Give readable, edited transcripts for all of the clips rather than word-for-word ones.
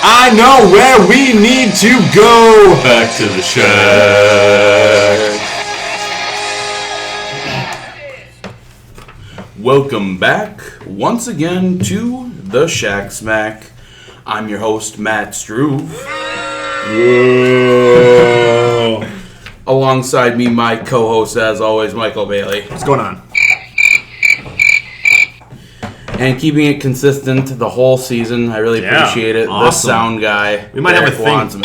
I know where we need to go. Back to the shack. Welcome back once again to the Shack Smack. I'm your host, Matt Struve. Alongside me, my co-host, as always, Michael Bailey. What's going on? And keeping it consistent the whole season. I really appreciate it. Awesome. The sound guy. We might have a thing. Wansman.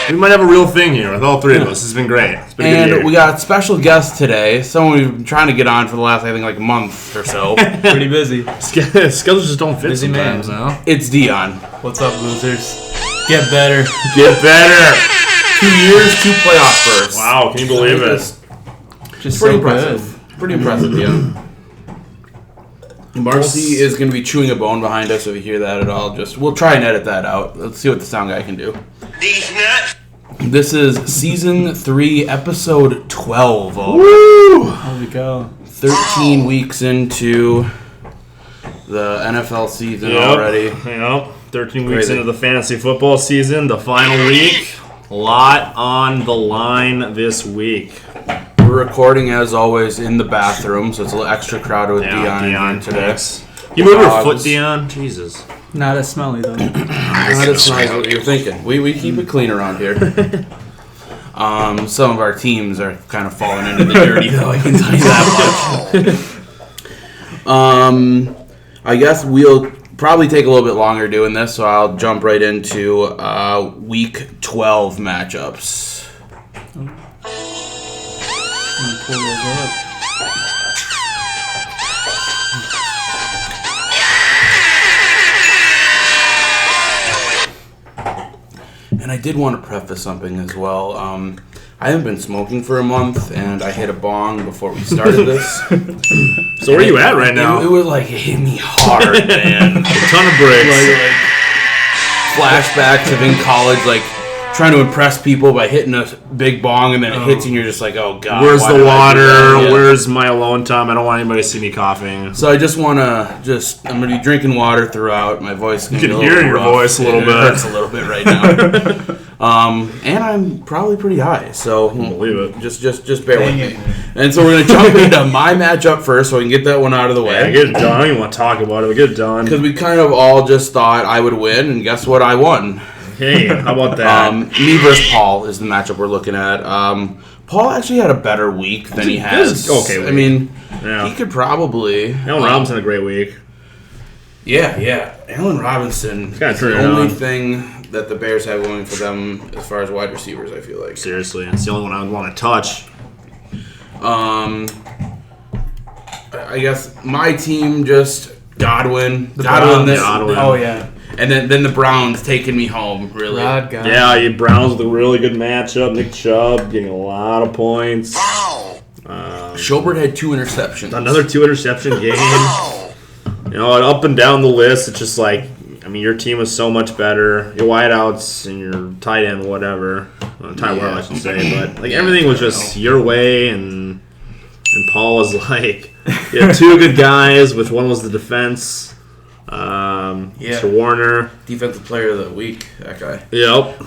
We might have a real thing here with all three of us. This has been great. It's been a good year. And we got special guests today. Someone we've been trying to get on for the last, I think, like month or so. Pretty busy. Schedules just don't fit Busy sometimes man. now. It's Dion. What's up, losers? Get better. Get better. 2 years, 2 playoff berths. Wow, can you believe it? Just Pretty so impressive. good. Pretty impressive, Dion. Marcy is going to be chewing a bone behind us. If you hear that at all, we'll try and edit that out. Let's see what the sound guy can do. These nuts. This is season 3, episode 12. Woo! There we go. 13 weeks into the NFL season already. Yep. 13 weeks Crazy. into the fantasy football season, the final week. A lot on the line this week. We're recording, as always, in the bathroom, so it's a little extra crowded with Dion in here today. Thanks. You move your foot, Dogs. Dion? Jesus. Not as smelly, though. That's nice what you're thinking. We keep it clean around here. Some of our teams are kind of falling into the dirty, though, I can tell you that much. I guess we'll probably take a little bit longer doing this, so I'll jump right into Week 12 matchups. Pull those up. And I did want to preface something as well. I haven't been smoking for a month, and I hit a bong before we started this. So where are you at right now? It was like, it hit me hard, man. A ton of bricks. Flashbacks of in college, like trying to impress people by hitting a big bong, and then it hits you, and you're just like, oh god. Where's why the did I do water? that? Yeah. Where's my alone time? I don't want anybody to see me coughing. So I just want to I'm going to be drinking water throughout. My voice You can hear in your voice a little bit. It hurts a little bit right now. And I'm probably pretty high, so Believe it. just bear with me. And so we're going to jump into my matchup first, so we can get that one out of the Yeah, way. get it done. I don't even want to talk about it. We get it done. Because we kind of all just thought I would win, and guess what? I won. Hey, how about that? Me versus Paul is the matchup we're looking at. Paul actually had a better week than he has. Okay, I mean, Yeah. he could probably. Allen Robinson had a great week. Yeah. Allen Robinson Kinda is the turned it only on. thing that the Bears have going for them as far as wide receivers, I feel like. Seriously, it's the only one I would want to touch. I guess my team just Godwin. Browns. Godwin. Oh, yeah. And then the Browns taking me home, really. God, God. Yeah, you Browns with a really good matchup. Nick Chubb getting a lot of points. Schobert had 2 interceptions. Another 2 interception game. You know, and up and down the list, it's just like, I mean, your team was so much better. Your wideouts and your tight end, whatever. Ty Well, I should say. But like everything was just your way, and Paul was like, you had 2 good guys, which one was the defense. Mr. Warner. Defensive player of the week, that guy. Yep.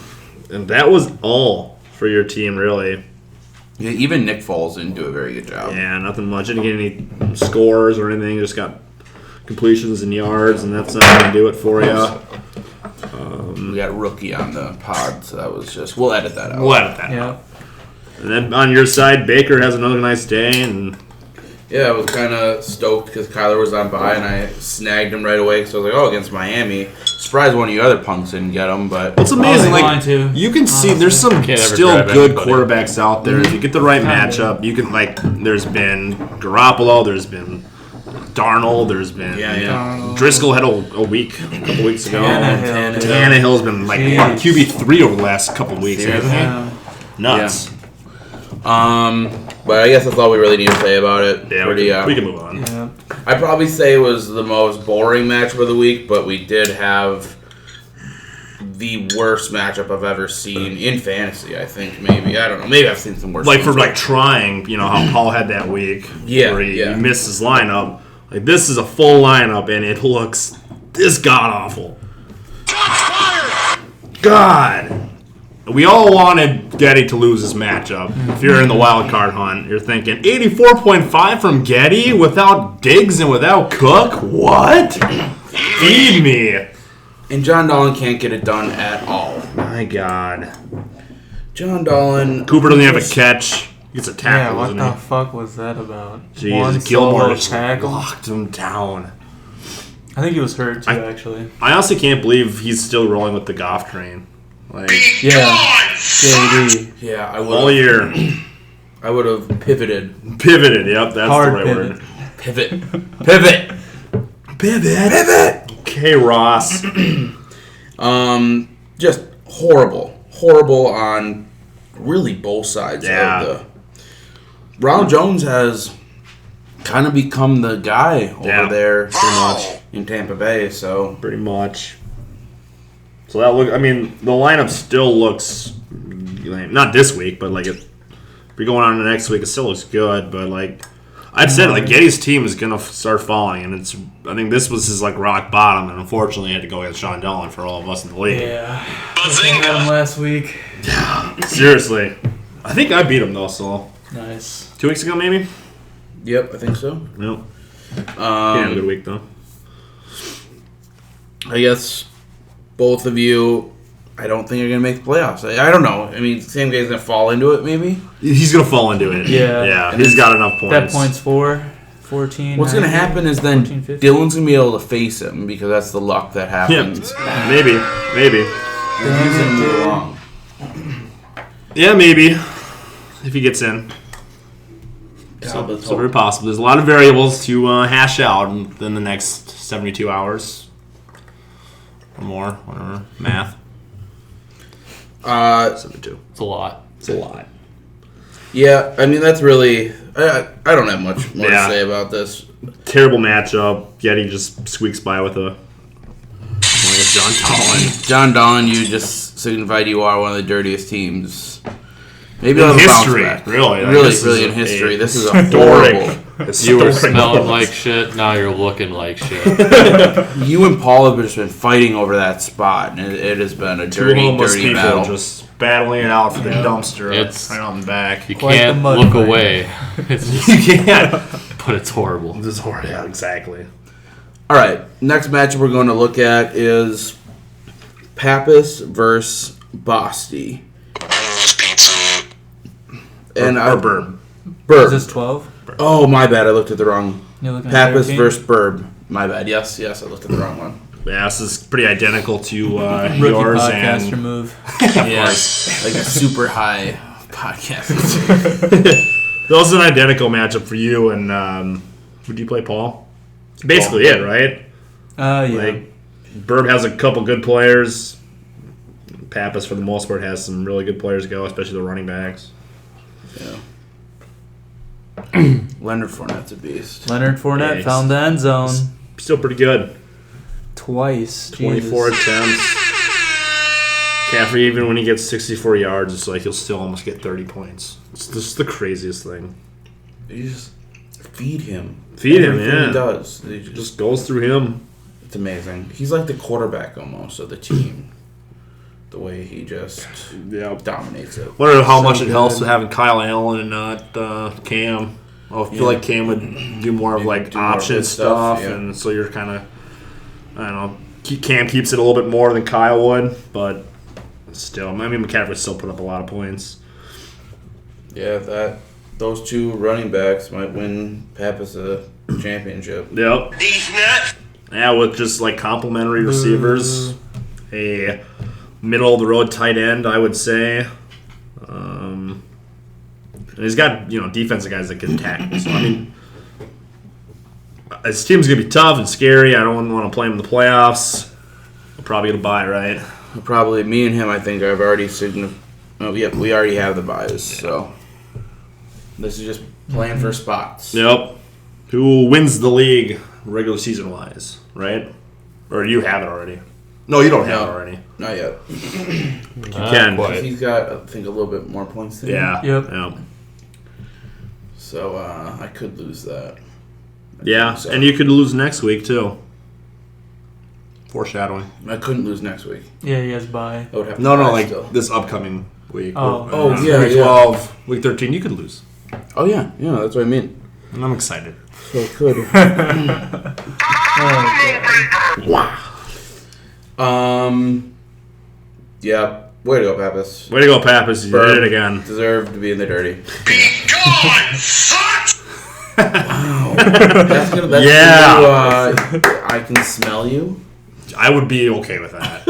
And that was all for your team, really. Yeah, even Nick Foles didn't do a very good job. Yeah, nothing much. Didn't get any scores or anything. Just got completions and yards, and that's not going to do it for you. We got rookie on the pod, so that was just... We'll edit that out. We'll edit that Yeah. out. And then on your side, Baker has another nice day, and Yeah, I was kind of stoked because Kyler was on bye, and I snagged him right away because I was like, oh, against Miami. Surprised one of you other punks didn't get him, but... it's amazing. they Like want to. you can see, there's some Can't ever still grab good anybody. quarterbacks out there. If you get the right matchup, you can there's been Garoppolo, there's been Darnold, there's been Driscoll had a week a couple weeks ago. Tannehill's been like QB3 over the last couple of weeks. Yeah. Nuts. But I guess that's all we really need to say about it. Yeah, Pretty, we can move on. Yeah. I'd probably say it was the most boring matchup of the week, but we did have the worst matchup I've ever seen in fantasy, I think, maybe. I don't know. Maybe I've seen some worse. Like for ones. like trying, you know, how Paul had that week Yeah, where he yeah. missed his lineup. Like this is a full lineup and it looks this god-awful. God. We all wanted Getty to lose his matchup. If you're in the wild card hunt, you're thinking 84.5 from Getty without Diggs and without Cook? What? Feed me. And John Dolan can't get it done at all. My God. John Dolan. Cooper doesn't have a catch. He gets a tackle, what doesn't the he? fuck was that about? Jesus, Gilmore solo just tackle. locked him down. I think he was hurt too, actually. I honestly can't believe he's still rolling with the Goff train. Like, Yeah. JD. Yeah, I all would. year. I would have pivoted. Pivoted, yep, that's Hard the right pivot. word. Pivot. Pivot. Okay, Ross. Just horrible on really both sides Yeah. of the. Ronald Jones has kind of become the guy over there pretty much in Tampa Bay. So Pretty much. So that look. I mean, the lineup still looks not this week, but like if we're going on to next week, it still looks good. But like I've said, like Getty's team is gonna start falling, and it's. I think this was his like rock bottom, and unfortunately, he had to go against Sean Dolan for all of us in the league. Yeah. I had him last week. Seriously, I think I beat him though. So Nice. 2 weeks ago, maybe. yep, I think so. No. Yeah, a good week though. I guess both of you, I don't think are going to make the playoffs. I don't know. I mean, Sam Gay's going to fall into it, maybe. He's gonna fall into it. Yeah. Yeah. He's got enough points. That point's 14. What's going to 19, happen is then 14, 15. Dylan's going to be able to face him because that's the luck that happens. Maybe. Then he's going to move along. Yeah, maybe. If he gets in. Yeah, let's So hope. very possible. There's a lot of variables to hash out in the next 72 hours. Or more. Whatever. Math. 72. It's a lot. It's a lot. Yeah, I mean, that's really... I don't have much more Yeah. to say about this. Terrible matchup. Getty just squeaks by with a John Dolan. John Dolan, you just signified you are one of the dirtiest teams. Maybe In I'll have a bounce history, back. really. Like, Really, this really is in history. This is a historic. horrible... You were historic smelling loss. like shit, now you're looking like shit. You and Paul have just been fighting over that spot, and it has been a Two dirty, homeless dirty people battle. just battling it out for the dumpster. It's- right on the back. You Quite the can't mud look fight. away. It's just, You can't. but it's horrible. This is horrible. Yeah, exactly. All right, next matchup we're going to look at is Pappas versus Bosty. And Or Burb. Is Burb. this 12? Oh, my bad. I looked at the wrong. You're looking at Pappas 13? versus Burb. My bad. Yes, I looked at the wrong one. Yeah, this is pretty identical to Rookie yours podcaster and move. Yes, like a super high podcast. that was an identical matchup for you and who do you play, Paul? It's basically it, right? Yeah. Like Burb has a couple good players. Pappas, for the most part, has some really good players go, especially the running backs. Yeah. Leonard Fournette's a beast. Leonard Fournette Yeah, found the end zone Still pretty good. twice. 24 Jesus. attempts. Caffrey, even when he gets 64 yards, it's like he'll still almost get 30 points. It's just the craziest thing. You just feed him. Feed him, Everything yeah. He does. He Just goes through him. It's amazing. He's like the quarterback almost of the team. The way he just dominates it. Wonder how much So it helps good. with having Kyle Allen and not Cam. I feel like Cam would do more of like Do more option good stuff, stuff, yeah. and so you're kind of, I don't know. Cam keeps it a little bit more than Kyle would, but still, I mean McCaffrey still put up a lot of points. Yeah, those two running backs might win Pappas a championship. Yep. Yeah, with just like complimentary receivers, a middle of the road tight end, I would say. And he's got defensive guys that can tackle. So I mean, his team's gonna be tough and scary. I don't want to play him in the playoffs. We'll probably get a bye, right? Probably me and him. I think I've already we already have the buys. So this is just playing for spots. Yep. Who wins the league regular season wise, right? Or you have it already? No, you don't have it already. Not yet. You can. Quite. He's got, I think, a little bit more points than me. Yeah. Yep. Yeah. So I could lose that. Yeah, So- and you could lose next week too. Foreshadowing. I couldn't lose next week. Yeah, he has bye. I would have to No, buy like still. this upcoming week. Oh. Yeah, Week yeah. 12, week 13, you could lose. Oh, yeah. Yeah, that's what I mean. And I'm excited. So it could. Yeah. Way to go, Pappas. Way to go, Pappas. You did it again. Deserved to be in the dirty. Be gone, sucks! That's gonna, I can smell you. I would be okay with that.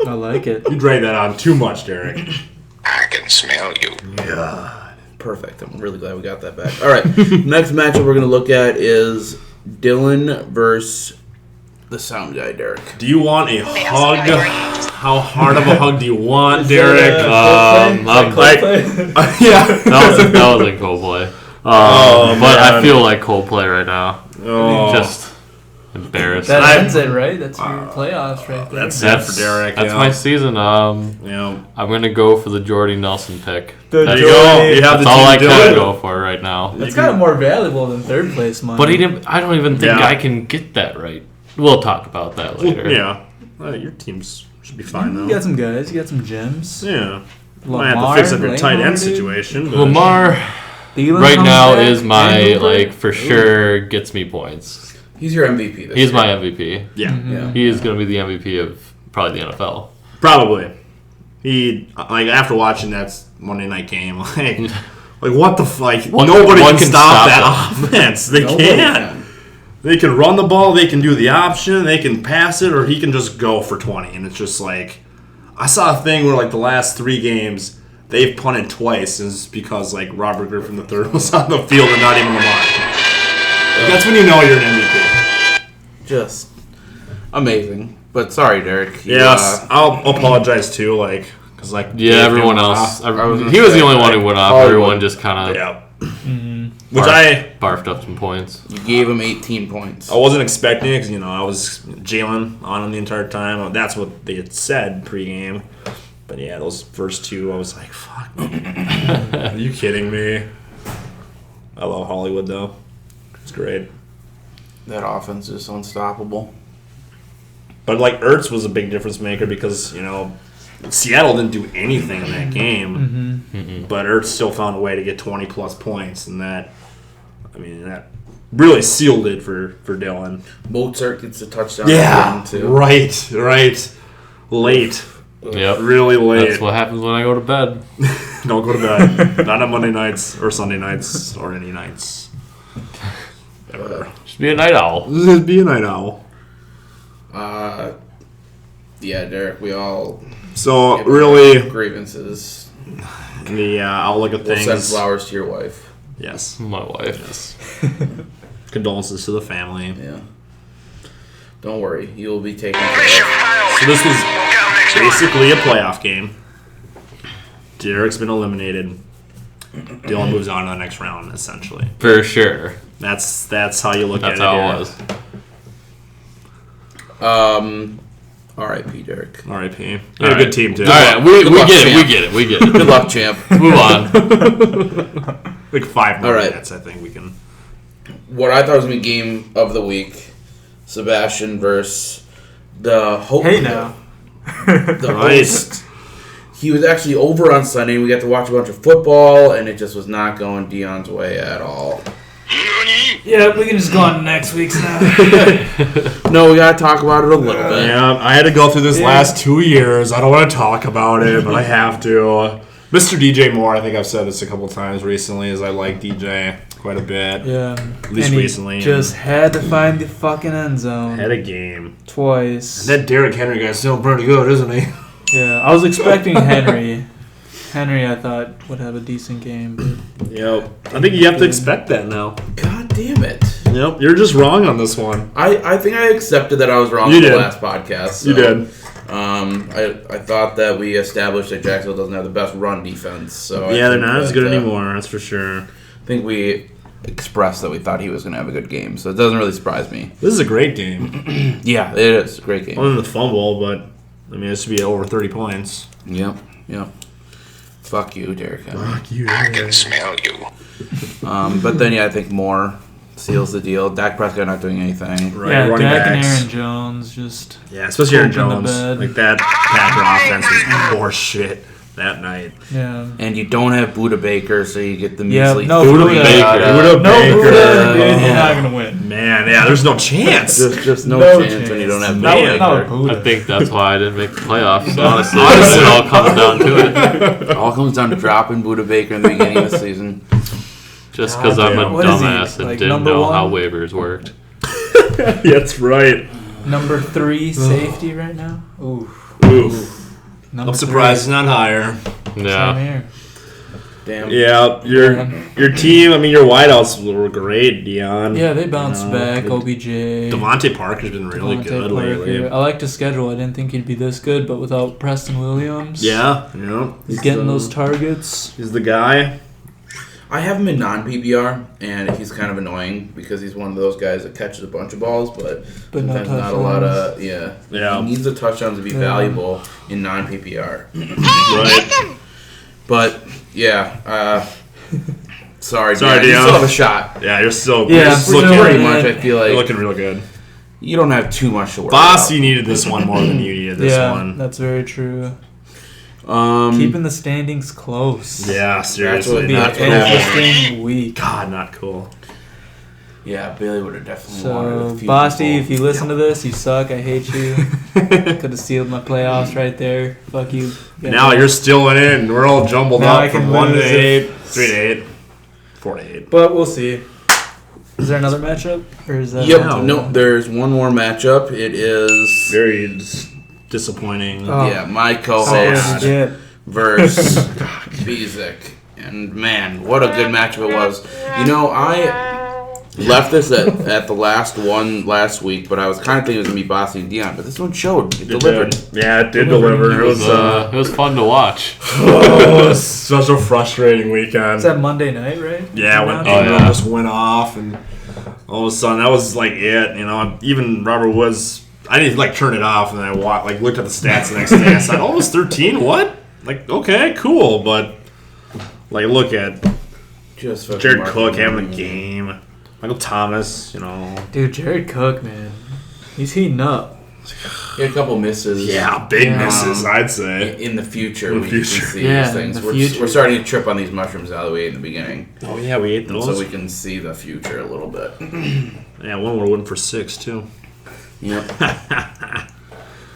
I like it. You drag that on too much, Derek. I can smell you. God. Perfect. I'm really glad we got that back. All right. Next matchup we're going to look at is Dylan versus the sound guy, Derek. Do you want a hug? How hard of a hug do you want, Derek? Yeah, that wasn't Coldplay. But I man. feel like Coldplay right now. Oh, Just embarrassed. That ends it, right? That's your playoffs right there. that's it for Derek. That's yeah. my season. Yeah. I'm gonna go for the Jordy Nelson pick. The There you go. You have That's the all I team can Dylan. go for right now. That's kind of more valuable than third place money. But he didn't. I don't even think Yeah. I can get that right. We'll talk about that later. Yeah. Your teams should be fine, You though. got some guys. You got some gems. Yeah. Lamar, Might have to fix up your Lamar, tight end dude. situation. But Lamar Thielen right comes now back. is my Andrew like Cooper. for sure gets me points. He's your MVP this He's year. my MVP. Yeah. Yeah. He is going to be the MVP of probably the NFL. Probably. He, like, after watching that Monday night game, like what the like? Nobody what can can stop stop that offense. They Nobody can't. can. They can run the ball. They can do the option. They can pass it, or he can just go for 20. And it's just like, I saw a thing where like the last 3 games they've punted twice, and it's because like Robert Griffin III was on the field and not even Lamar. That's when you know you're an MVP. Just amazing. But sorry, Derek. You, Yes, I'll apologize too, like because like Yeah, gave everyone him else. off. He was the only one who went off. Hollywood. Everyone just kind of Yeah. Which I barfed up some points. you gave him 18 points. wasn't expecting it because I was Jalen on him the entire time. That's what they had said pregame. But yeah, those first 2, I was like, "Fuck, are you kidding me?" I love Hollywood though; it's great. That offense is unstoppable. But like Ertz was a big difference maker because Seattle didn't do anything in that game, but Ertz still found a way to get 20 plus points, and that really sealed it for Dylan. Mozart gets a touchdown. again, too. right, late, Yep. really late. That's what happens when I go to bed. Don't go to bed. Not on Monday nights or Sunday nights or any nights. Ever. Just be a night owl. Be a night owl. Yeah, Derek, we all So give really, grievances. the outlook of We'll things. send flowers to your wife. Yes. My wife. Condolences to the family. Yeah. Don't worry, you will be taken Mission care failed. So this was Look out next time. basically a playoff game. Derek's been eliminated. Dylan moves on to the next round, essentially. For sure. That's how you look That's at it. how here. it was. of. R.I.P. Derek. R.I.P. You had a Alright. good team too. All right, we luck, get it. champ. We get it. We get it. Good luck, champ. Move on. Like 5 more All right. minutes, I think we can. What I thought was going to be game of the week, Sebastian versus the host. Hey now. The Right. host. He was actually over on Sunday. We got to watch a bunch of football, and it just was not going Dion's way at all. Yeah, we can just go on to next week's now. No, we got to talk about it a little bit. Yeah, I had to go through this Yeah. last 2 years. I don't want to talk about it, but I have to. Mr. DJ Moore, I think I've said this a couple times recently, is I like DJ quite a bit. Yeah. At least And he recently. Just had to find the fucking end zone Had a game. twice. That Derrick Henry guy's still pretty good, isn't he? Yeah, I was expecting Henry. Henry, I thought, would have a decent game. But Yep. I think you have to expect that now. God damn it. Yep. You're just wrong on this one. I think I accepted that I was wrong You in the did. last podcast. So, You did. I thought that we established that Jacksonville doesn't have the best run defense. So Yeah, I they're think not as that, good anymore, that's for sure. I think we expressed that we thought he was going to have a good game, so it doesn't really surprise me. This is a great game. Yeah, it is a great game. Other than the fumble, but I mean, it should be over 30 points. Yep. Fuck you, Derek Henry. Fuck you. I can smell you. But then, yeah, I think Moore seals the deal. Dak Prescott not doing anything. Right, Yeah, running Dak and backs. Aaron Jones just. Yeah, especially Aaron Pooping the Jones. bed. Like that Packer offense was horse shit that night. Yeah. And you don't have Buda Baker, so you get the Yeah, measly no Buda Buda. Baker. Buda No, Baker. Buda, dude, you're not gonna win. Man, yeah, there's no chance. Just no, No chance when you don't have chance. Buda No, Baker. Buda. I think that's why I didn't make the playoffs. Honestly, it all comes down to it. It all comes down to dropping Buda Baker in the beginning of the season. Just because I'm a What is he, dumbass and like didn't number know one? how waivers worked. That's right. Number 3 safety right now. Ooh. Oof. Number I'm surprised it's not higher. Same Yeah. here. Damn. Yeah, your team. I mean, your wideouts were great, Dion. Yeah, they bounced You know, back. the- OBJ. Devontae Parker's been really Devontae good Parker. lately. I liked his schedule. I didn't think he'd be this good, but without Preston Williams, Yeah, he's getting those targets. He's the guy. I have him in non-PPR, and he's kind of annoying because he's one of those guys that catches a bunch of balls, but But no sometimes not a lot of Yeah. He needs a touchdown to be Yeah. valuable in non-PPR. Right. But yeah, sorry, Sorry, Dion. You Dion. still have a shot. Yeah, you're still. Yeah, you're I'm still still Pretty in much, it. I feel You're like looking real good. you don't have too much to worry Boss, about. you needed this one more than you needed this Yeah, one. that's very true. Um, Keeping the standings close. Yeah, seriously. what- Be That's an what I interesting week. God, not cool. yeah, Bailey would have definitely wanted So, a few Bossy, people. if you listen to this, you suck. I hate you. Could have sealed my playoffs right there. Fuck you. Now you're still in it, and we're all jumbled Now I up can from 1 to lose 8, if- 3 to 8, 4 to 8. But we'll see. Is there another matchup? Or is that Yep. No, there's one more matchup. It is Very disappointing. Oh. yeah, my Oh, co-host legit. versus Bezic. And man, what a good matchup it was. You know, I left this at the last one last week, but I was kind of thinking it was going to be Bossy and Dion, but this one showed. It delivered. Yeah, it did deliver. It was fun to watch. such a frustrating weekend. It's that Monday night, right? Yeah, when Monday Ingram yeah. just went off, and all of a sudden that was like it. You know, even Robert Woods. I didn't like turn it off, and then I looked at the stats the next day. I said, "Oh, it was 13. What? Like, okay, cool." But like, look at Just fucking Jared Mark Cook having Ingram. a game. Michael Thomas, you know. Dude, Jared Cook, man. He's heating up. He had a couple misses. Yeah, big Yeah. misses, I'd say. In the future, In the we future. can see Yeah, these things. in the We're, future. we're starting to trip on these mushrooms out of the way in the beginning, Oh yeah, we ate those. so we can see the future a little bit. Yeah, one more win for 6 too. Yep.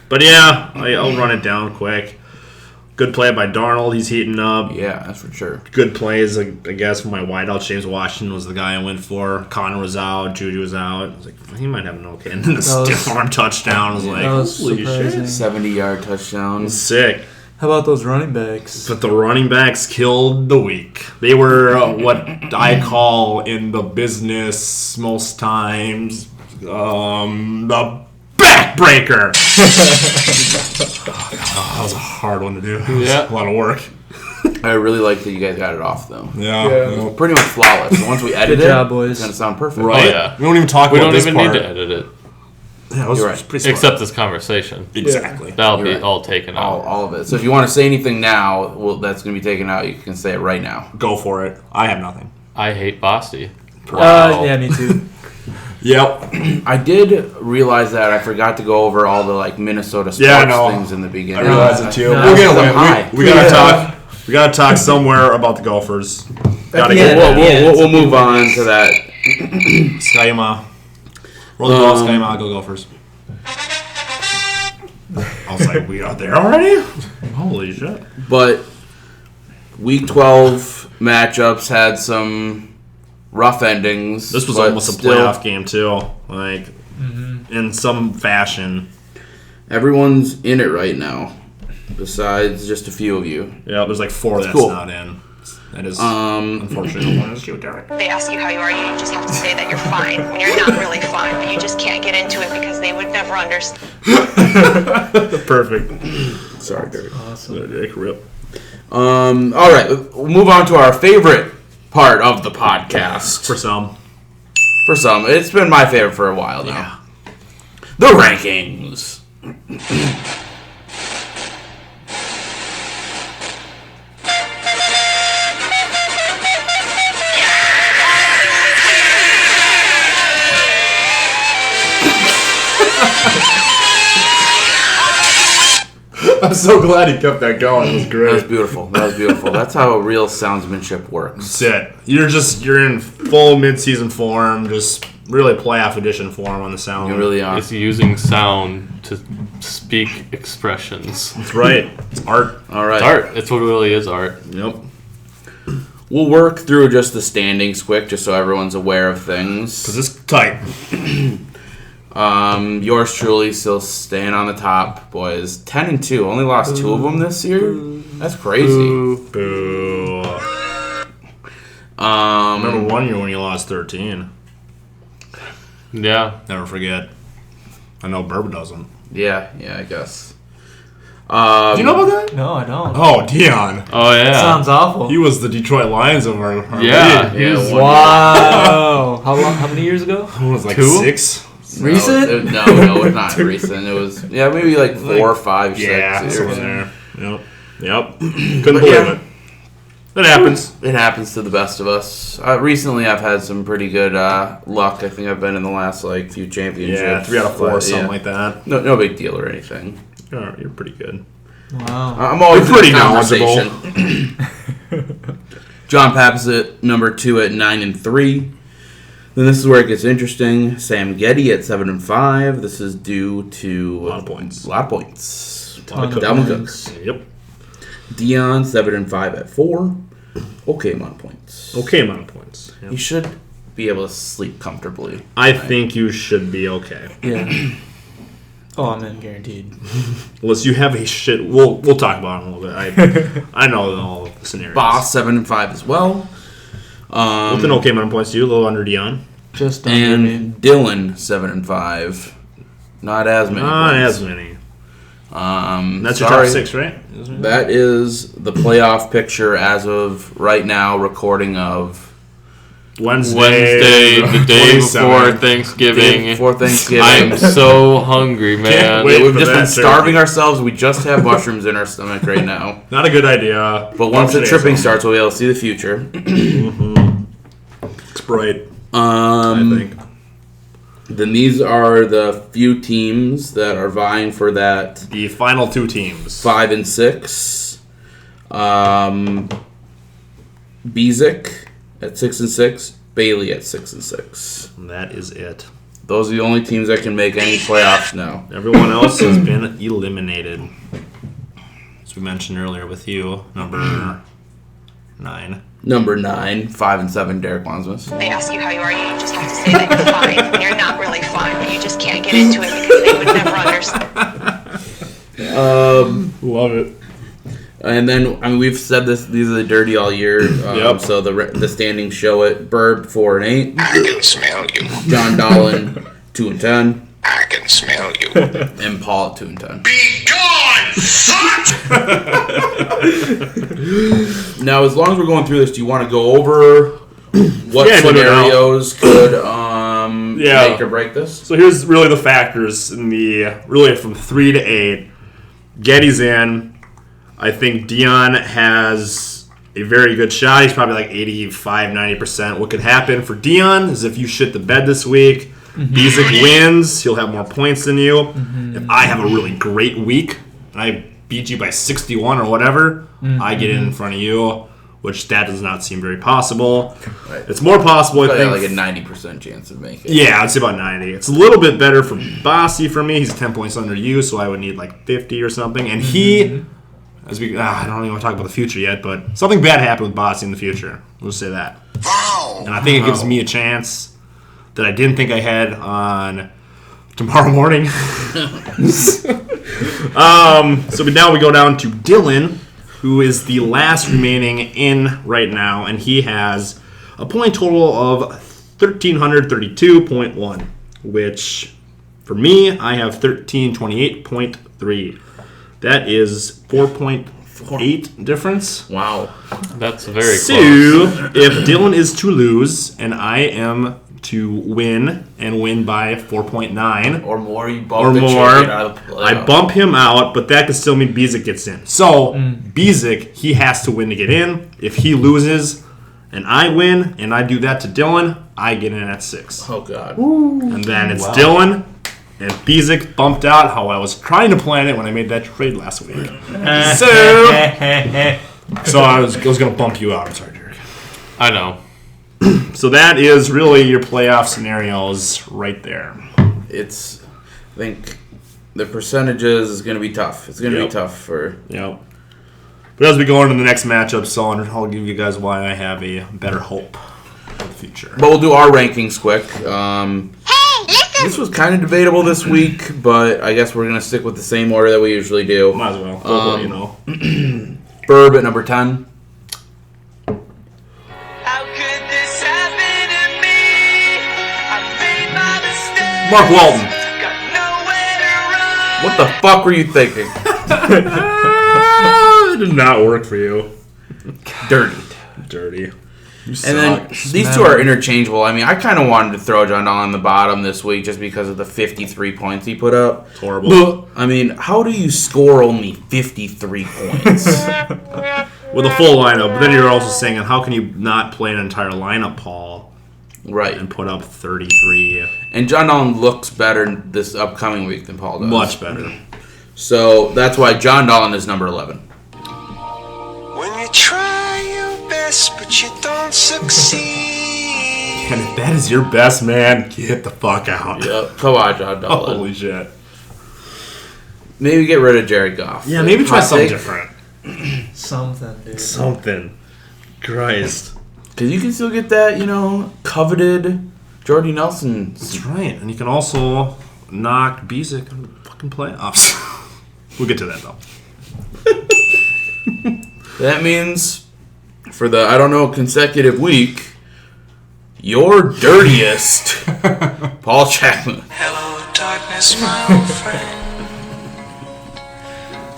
But yeah, I'll run it down quick. Good play by Darnold. He's heating up. Yeah, that's for sure. Good plays, I guess, for my wideout. James Washington was the guy I went for. Connor was out. Juju was out. I was like, he might have an okay. And then the That was- stiff arm touchdown. I was like, That was holy surprising. shit. 70-yard touchdowns. Sick. How about those running backs? But the running backs killed the week. They were what I call in the business most times the backbreaker. That was a hard one to do. It was Yeah. a lot of work. I really like that you guys got it off, though. Yeah. Pretty much flawless. Once we edit Good job, boys. it's going to sound perfect. Right? Oh, yeah. We don't even talk We about don't this even part. need to edit it, Yeah, it was You're right. pretty smart. except this conversation. Exactly. That'll You're be right. all taken out. All of it. So if you want to say anything now, well, that's going to be taken out. You can say it right now. Go for it. I have nothing. I hate Bosty. Yeah, me too. Yep. I did realize that I forgot to go over all the Minnesota sports Yeah, I know. things in the I beginning. realized it too. No. We're I'm gonna high. we gotta Yeah. talk. We gotta talk somewhere about the Gophers. Gotta the get end. We'll move on to that. Skyma. Roll the ball, Skyma. Go Gophers. I was like, we are there already? Holy shit! But Week 12 matchups had some rough endings. This was but almost a still, playoff game too. Like in some fashion. Everyone's in it right now, besides just a few of you. Yeah, there's like 4 that's cool. not in. That is Unfortunately. They ask you how you are, you just have to say that you're fine when you're not really fine, but you just can't get into it because they would never understand. Perfect. Sorry, Dirk. Dick rip. All right, we'll move on to our favorite part of the podcast. For some. For some, it's been my favorite for a while now. The rankings. I'm so glad he kept that going. It was That great. was beautiful. That's how real soundsmanship works. That's it. You're in full mid-season form, just really playoff edition form on the sound. You really are. It's using sound to speak expressions. That's right. It's art. All right. It's art. It's what really is art. Yep. We'll work through just the standings quick, just so everyone's aware of things. Because it's tight. Yours truly still staying on the top, boys. 10-2. Only lost 2 of them this year. That's crazy. Boo. I remember one year when you lost 13. Yeah. Never forget. I know Burb doesn't. Yeah, I guess. Do you know about that? No, I don't. Oh, Dion. Oh yeah. Sounds awful. He was the Detroit Lions of our Yeah. league. He was, Wow. How many years ago? It was like 2? 6. Recent? No, it's not recent. It was maybe like 4, 5, 6. Yeah, years. somewhere there. Yep. Couldn't believe it. It happens. It happens to the best of us. Recently, I've had some pretty good luck. I think I've been in the last few championships. Yeah, 3 out of 4, but, something yeah. like that. No big deal or anything. You're pretty good. Wow. I'm always You're pretty in the conversation. John Pappas at number 2 at 9-3. Then this is where it gets interesting. Sam Getty at 7-5. This is due to A lot of points. A lot of points. Ton of Dalvin points. Cooks. Yep. Dion 7-5 at 4. Okay amount of points. Okay amount of points. Yep. You should be able to sleep comfortably. I think you should be okay. Yeah. Oh, I'm in guaranteed. Unless you have a shit. We'll talk about it in a little bit. I know all the scenarios. Boss 7-5 as well. With an okay amount of points, you a little under Dion. Just under me. And Dylan 7-5. Not as many. Not points. as many. That's That's your top 6, right? That is the playoff picture as of right now, recording of Wednesday, the day before Thanksgiving. day before Thanksgiving. I'm so hungry, man. wait. We've for just that been turkey. starving ourselves. We just have mushrooms in our stomach right now. Not a good idea. But once the Today, tripping so. starts, we'll be able to see the future. It's bright, I think. Then these are the few teams that are vying for that The final 2 teams. 5 and 6. Bezic at 6 and 6. Bailey at 6 and 6. And that is it. Those are the only teams that can make any playoffs now. Everyone else has been eliminated. As we mentioned earlier with you, number 9. Number 9, 5 and 7. Derek Wansmus. They ask you how you are, you just have to say that you're fine when you're not really fine, but you just can't get into it because they would never understand. Love it. And then we've said this; these are the dirty all year. Yep. So the standings show it. Burb 4 and 8. I can smell you. John Dolan 2 and 10. I can smell you. And Paul at 2 and 10. Be gone, slut! Now, as long as we're going through this, do you want to go over what Yeah, no, no, no. scenarios could make or break this? So here's really the factors in really from 3 to 8. Getty's in. I think Dion has a very good shot. He's probably like 85, 90%. What could happen for Dion is if you shit the bed this week, Bezic wins, he'll have more points than you. If I have a really great week and I beat you by 61 or whatever, I get in front of you, which that does not seem very possible. Right. It's more possible, I Probably think. like a 90% chance of making it. Yeah, I'd say about 90. It's a little bit better for Bossy for me. He's 10 points under you, so I would need like 50 or something. And he, I don't even want to talk about the future yet, but something bad happened with Bossy in the future. We'll say that. And I think it gives me a chance that I didn't think I had on tomorrow morning. So now we go down to Dylan, who is the last remaining in right now, and he has a point total of 1,332.1, which for me, I have 1,328.3. That is 4.8 difference. Wow. That's very So, close. if Dylan is to lose and I am to win and win by 4.9 Or more, you bump or the more, champion out of the playoff. I bump him out, but that could still mean Bezic gets in. So, Bezic, he has to win to get in. If he loses and I win and I do that to Dylan, I get in at 6. Oh, God. And then it's Dylan And Bezic bumped out how I was trying to plan it when I made that trade last week. So I was going to bump you out. I'm sorry, Derek. I know. So that is really your playoff scenarios right there. It's, I think, the percentages is going to be tough. It's going to be tough for. Yep. But as we go into the next matchup, so I'll give you guys why I have a better hope for the future. But we'll do our rankings quick. This was kind of debatable this week, but I guess we're going to stick with the same order that we usually do. Might as well. Go for it, you know. Burb at number 10. How could this happen to me? I made my mistake. Mark Walton. Got nowhere to run. What the fuck were you thinking? It did not work for you. Dirty. You And then these two are interchangeable. I mean, I kind of wanted to throw John Dahl on the bottom this week just because of the 53 points he put up. It's horrible. I mean, how do you score only 53 points? With a full lineup. But then you're also saying, how can you not play an entire lineup, Paul, Right. and put up 33? And John Dahl looks better this upcoming week than Paul does. Much better. So that's why John Dahl is number 11. When you try your best, but you don't succeed. And if that is your best man, get the fuck out. Yep. Come on, John Dahl. Holy shit. Maybe get rid of Jared Goff. Yeah, maybe try Hot something take? different. Something, dude. Something. Christ. Because you can still get that, coveted Jordy Nelson. That's right. And you can also knock Bezic in the fucking playoffs. We'll get to that, though. That means, for the, consecutive week, your dirtiest, Paul Chapman. Hello, darkness, my old friend.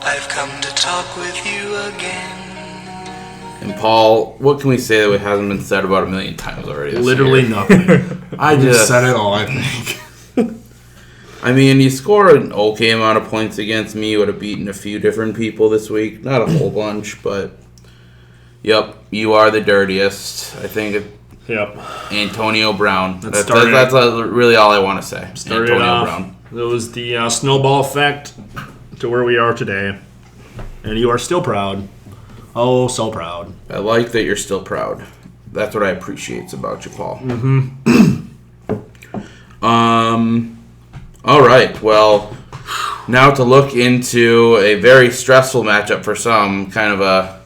I've come to talk with you again. And Paul, what can we say that hasn't been said about a million times already? Literally nothing. I just said it all, I think. I mean, you score an okay amount of points against me. You would have beaten a few different people this week. Not a whole bunch, but yep, you are the dirtiest. I think Yep. Antonio Brown. That's started- really all I want to say. Started Antonio off. Brown. It was the snowball effect to where we are today. And you are still proud. Oh, so proud. I like that you're still proud. That's what I appreciate about you, Paul. All right. Well, now to look into a very stressful matchup for some, kind of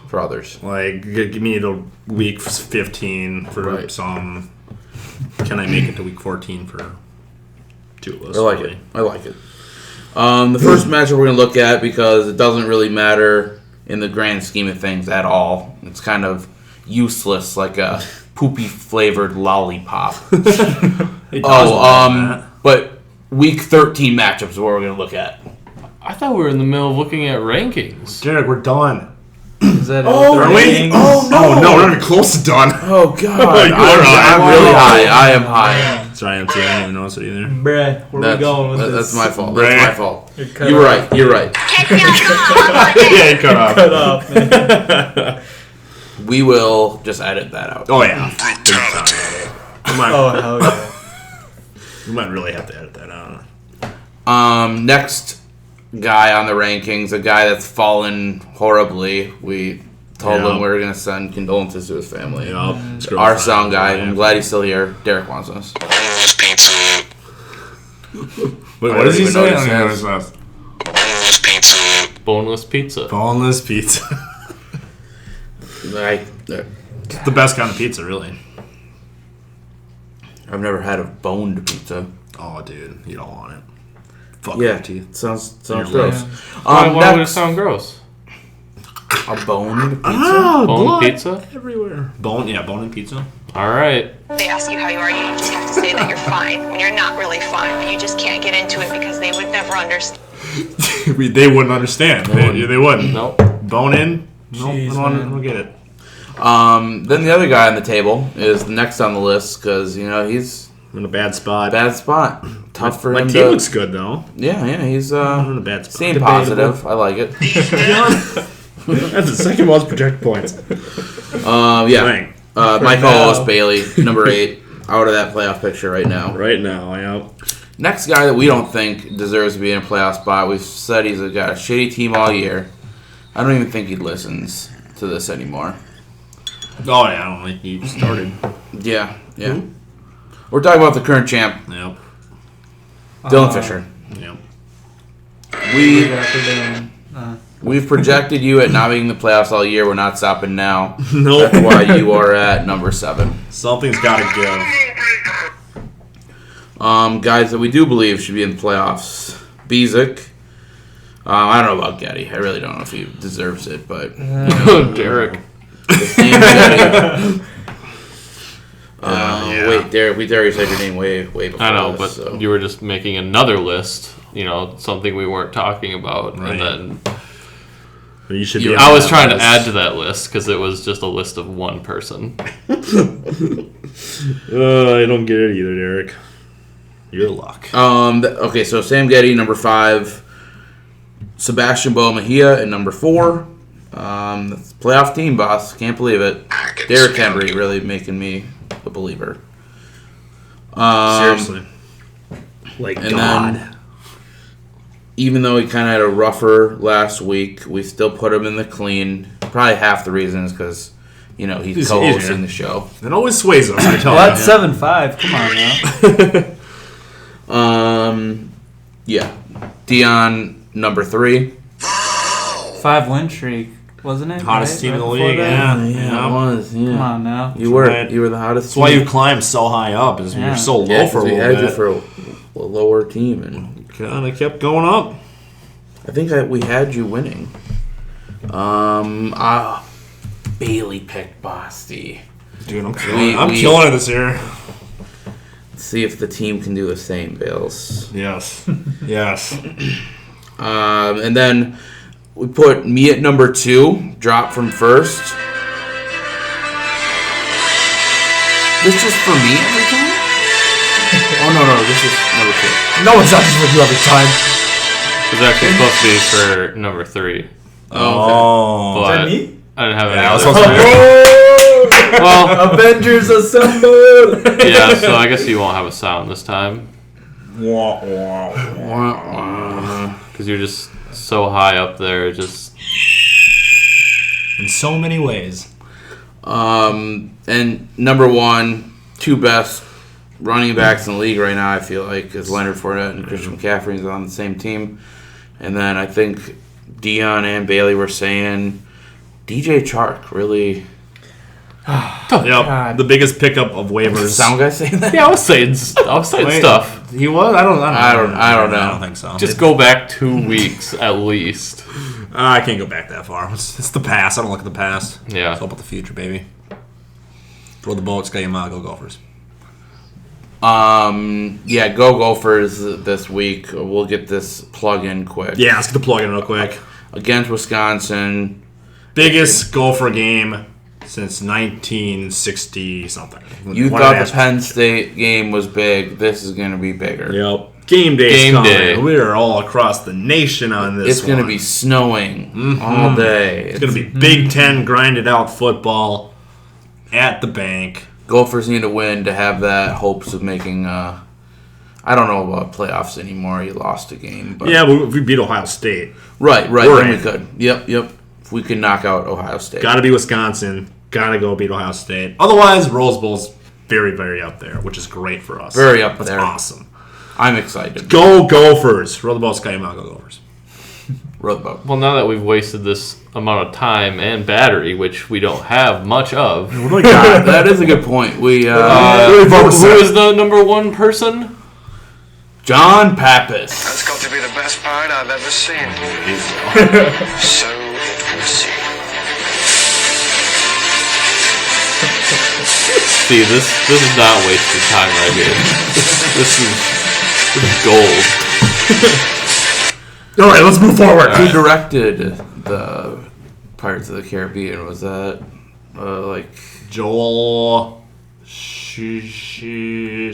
for others. Like, give me to week 15 for Right. some. Can I make it to week 14 for two of us? I like it. The first matchup we're going to look at, because it doesn't really matter in the grand scheme of things at all. It's kind of useless, like a poopy flavored lollipop. But week 13 matchups is what we're going to look at. I thought we were in the middle of looking at rankings. Derek, we're done. Is that Oh, it? wait. Oh, no. Oh, no, we're not even close to done. Oh, God. You are I'm high. really high. I am high. Sorry, I'm sorry. I didn't even notice it either. Bruh, where we going with this? That's my fault. Brad. That's my fault. You're cut You're off. right. You're right. Catch me outside. Yeah, you cut off. Cut off, man. We will just edit that out. Oh, yeah. Brutality. We might, Oh, hell yeah. we might really have to edit that out. Next guy on the rankings, a guy that's fallen horribly. We told Yeah. him we were going to send condolences to his family. Yep. Our sound guy. I'm glad he's still here. Derek wants us. Boneless pizza. Wait, I what does he don't say? even know I what don't it know says. what it says. Boneless pizza. Boneless pizza. Boneless pizza. It's the best kind of pizza, really. I've never had a boned pizza. Oh, dude, you don't want it. Fuck Yeah, your teeth. it sounds Your gross. Why would it Next, sound gross? a boned pizza? Ah, Bone blood pizza? everywhere. Bone and pizza. All right. They ask you how you are, you just have to say that you're fine when you're not really fine, but you just can't get into it because they would never understand. They wouldn't understand. They wouldn't. Nope. Bone in? No, Jeez, I man. don't get it. Then the other guy on the table is next on the list because, he's I'm in a bad spot. bad spot. Tough for My him team to... looks good, though. Yeah, he's I'm in a bad spot. staying Debatable. positive. I like it. That's the second most projected points. Yeah. Dang. My now. co-host Bailey, number 8, out of that playoff picture right now. Right now, yeah. Next guy that we don't think deserves to be in a playoff spot. We've said he's got a shitty team all year. I don't even think he listens to this anymore. Oh, yeah, I don't think he started. Yeah. We're talking about the current champ, Yep. Dylan Fisher. Yep. We've projected you at not making the playoffs all year. We're not stopping now. Nope. That's why you are at number 7. Something's got to give. Guys that we do believe should be in the playoffs. Bezic. I don't know about Getty. I really don't know if he deserves it, but Derek. Wait, Derek. We already said your name way before. I know, this, but so. you were just making another list. Something we weren't talking about, Right. and then You should be. I was trying to add to that list because it was just a list of one person. I don't get it either, Derek. Your luck. Okay, so Sam Getty, number 5. Sebastian Bo Mejia at number 4. That's playoff team, boss. Can't believe it. Derrick Henry really making me a believer. Seriously. Like and God. then, even though he kind of had a rougher last week, we still put him in the clean. Probably half the reason is because, he's co-hosting the show. It always sways us. I tell Well, you. that's 7-5. Come on now. Yeah. Dion, number 3. 5-win streak, wasn't it? Hottest team in the before league. that? Yeah. It was. Yeah. Come on now. You were right. the hottest. That's why you climbed so high up. Is Yeah. you're so low Yeah, for a we little had you bit. for a lower team, and Kind of kept going up. I think we had you winning. Bailey picked Bosty. Dude, I'm we- killing it this year. Let's see if the team can do the same, Bales. Yes. Yes. And then we put me at number 2, drop from first. This just for me every time? Oh, no, this is number 2. No, it's not just with you every time. It was actually supposed to be for number 3. Oh. But me? I didn't have any Yeah, I was other. supposed to Well, Avengers assemble! yeah, so I guess you won't have a sound this time because you're just so high up there. Just In so many ways. And number 1, 2 best running backs in the league right now, I feel like, is Leonard Fournette and Christian McCaffrey on the same team. And then I think Dion and Bailey were saying DJ Chark really. Yep. God. The biggest pickup of waivers. Sound guy saying that? yeah, I was saying stuff. He was? I don't know. I don't know. I don't think so. Just go back 2 weeks at least. I can't go back that far. It's the past. I don't look at the past. Yeah. It's all about the future, baby. Throw the boat, Sky and go Gophers. Yeah, go Gophers this week. We'll get this plug in quick. Yeah, let's get the plug in real quick. Against Wisconsin. Biggest Gopher game since 1960 something. You thought the Penn State game was big. This is going to be bigger. Yep. Game day. Game day. We are all across the nation on this. It's going to be snowing all day. It's going to be Big Ten grinded out football at the bank. Gophers need to win to have that hopes of making. I don't know about playoffs anymore. You lost a game, but Yeah, but if we beat Ohio State, right. We're Then in. we could. Yep. If we could knock out Ohio State, got to be Wisconsin. Got to go beat Ohio State. Otherwise, Rose Bowl's very, very up there, which is great for us. Very up That's there. awesome. I'm excited. Go Gophers. Roll the ball, Sky and go Gophers. Row the boat. Well, now that we've wasted this amount of time and battery, which we don't have much of, What do we got? That is a good point. We who is the number 1 person? John Pappas. That's got to be the best pine I've ever seen. So it will seem. See, this is not wasted time right here. This is gold. All right, let's move forward. Who directed the Pirates of the Caribbean? Was that Joel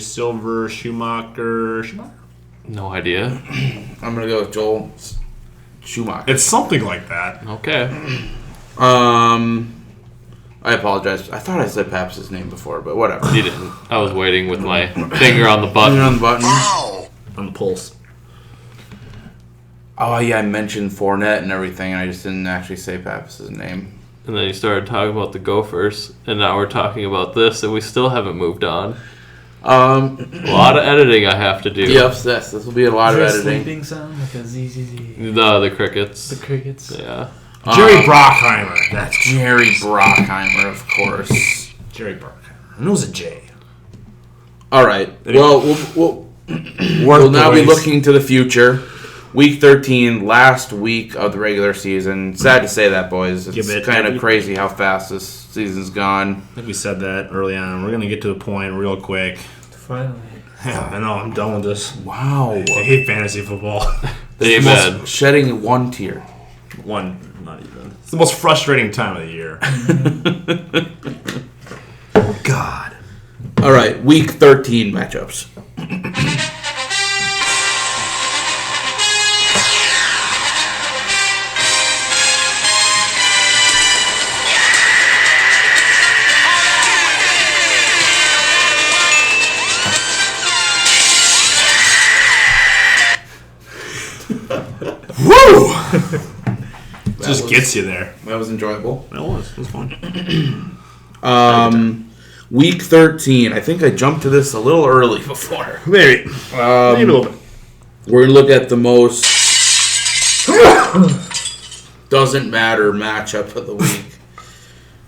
Silver Schumacher. No idea. I'm gonna go with Joel Schumacher. It's something like that. Okay. I apologize. I thought I said Pappas' name before, but whatever. You didn't. I was waiting with my finger on the Put it button. on the button. on the pulse. Oh, yeah, I mentioned Fournette and everything, and I just didn't actually say Pappas' name. And then you started talking about the Gophers, and now we're talking about this, and we still haven't moved on. A lot of editing I have to do. Yep, this will be a lot of Is there a editing. sleeping sound like a ZZZ? The crickets. The crickets. Yeah. Jerry Brockheimer. That's Jerry Brockheimer, of course. Jerry Brockheimer. And it was a J. All right. Well, we'll now be looking to the future. Week 13, last week of the regular season. Sad to say that, boys. It's kind of crazy how fast this season's gone. I think we said that early on. We're going to get to the point real quick. Finally. Yeah, I know. I'm done with this. Wow. I hate fantasy football. Amen. Shedding one tear. One, not even. It's the most frustrating time of the year. God. All right, week 13 matchups. Woo! Just gets you there. That was enjoyable. It was fun. Week 13. I think I jumped to this a little early before. Maybe. Maybe a little bit. We're going to look at the most doesn't matter matchup of the week.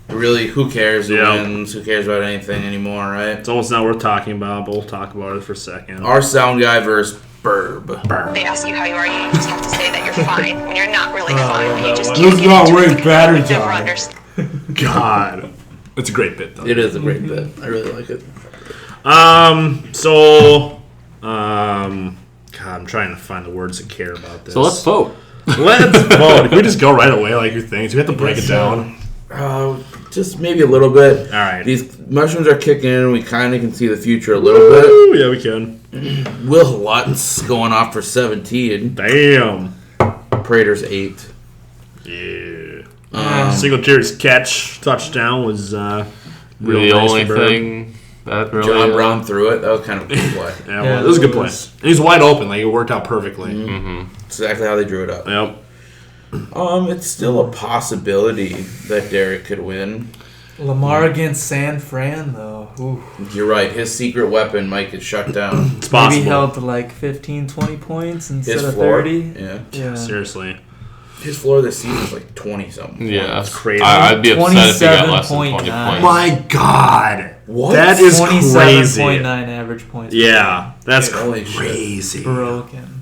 Really, who cares who wins? Who cares about anything anymore, right? It's almost not worth talking about, but we'll talk about it for a second. Our sound guy versus Burb. They ask you how you are, you just have to say that you're fine when you're not really fine. You just This can't is get not into worth it because battery they would never time. understand. God. It's a great bit, though. It is a great bit. I really like it. God, I'm trying to find the words that care about this. So let's vote. Let's vote. Can we just go right away like your things? We have to break it down. Just maybe a little bit. All right. These mushrooms are kicking in. We kind of can see the future a little bit. Ooh, yeah, we can. Will Lutz going off for 17. Damn. Prater's 8. Yeah. Um, Singletary's catch touchdown was real The nice only for Bird. thing that really. John Brown threw it. That was kind of a cool play. Yeah, Yeah, it was a good it play. was- And he's wide open. Like, it worked out perfectly. That's exactly how they drew it up. Yep. It's still a possibility that Derek could win. Lamar against San Fran, though. Ooh. You're right. His secret weapon might get shut down. It's Maybe possible. held to like 15, 20 points instead His of floor. 30. Yeah. Yeah. Seriously. His floor this season is like 20 something. Yeah. That's crazy. I'd be upset if he got less than 20 27.9. points. My God. What? That is crazy. 27.9 average points. Yeah, that's Holy shit. crazy. Broken.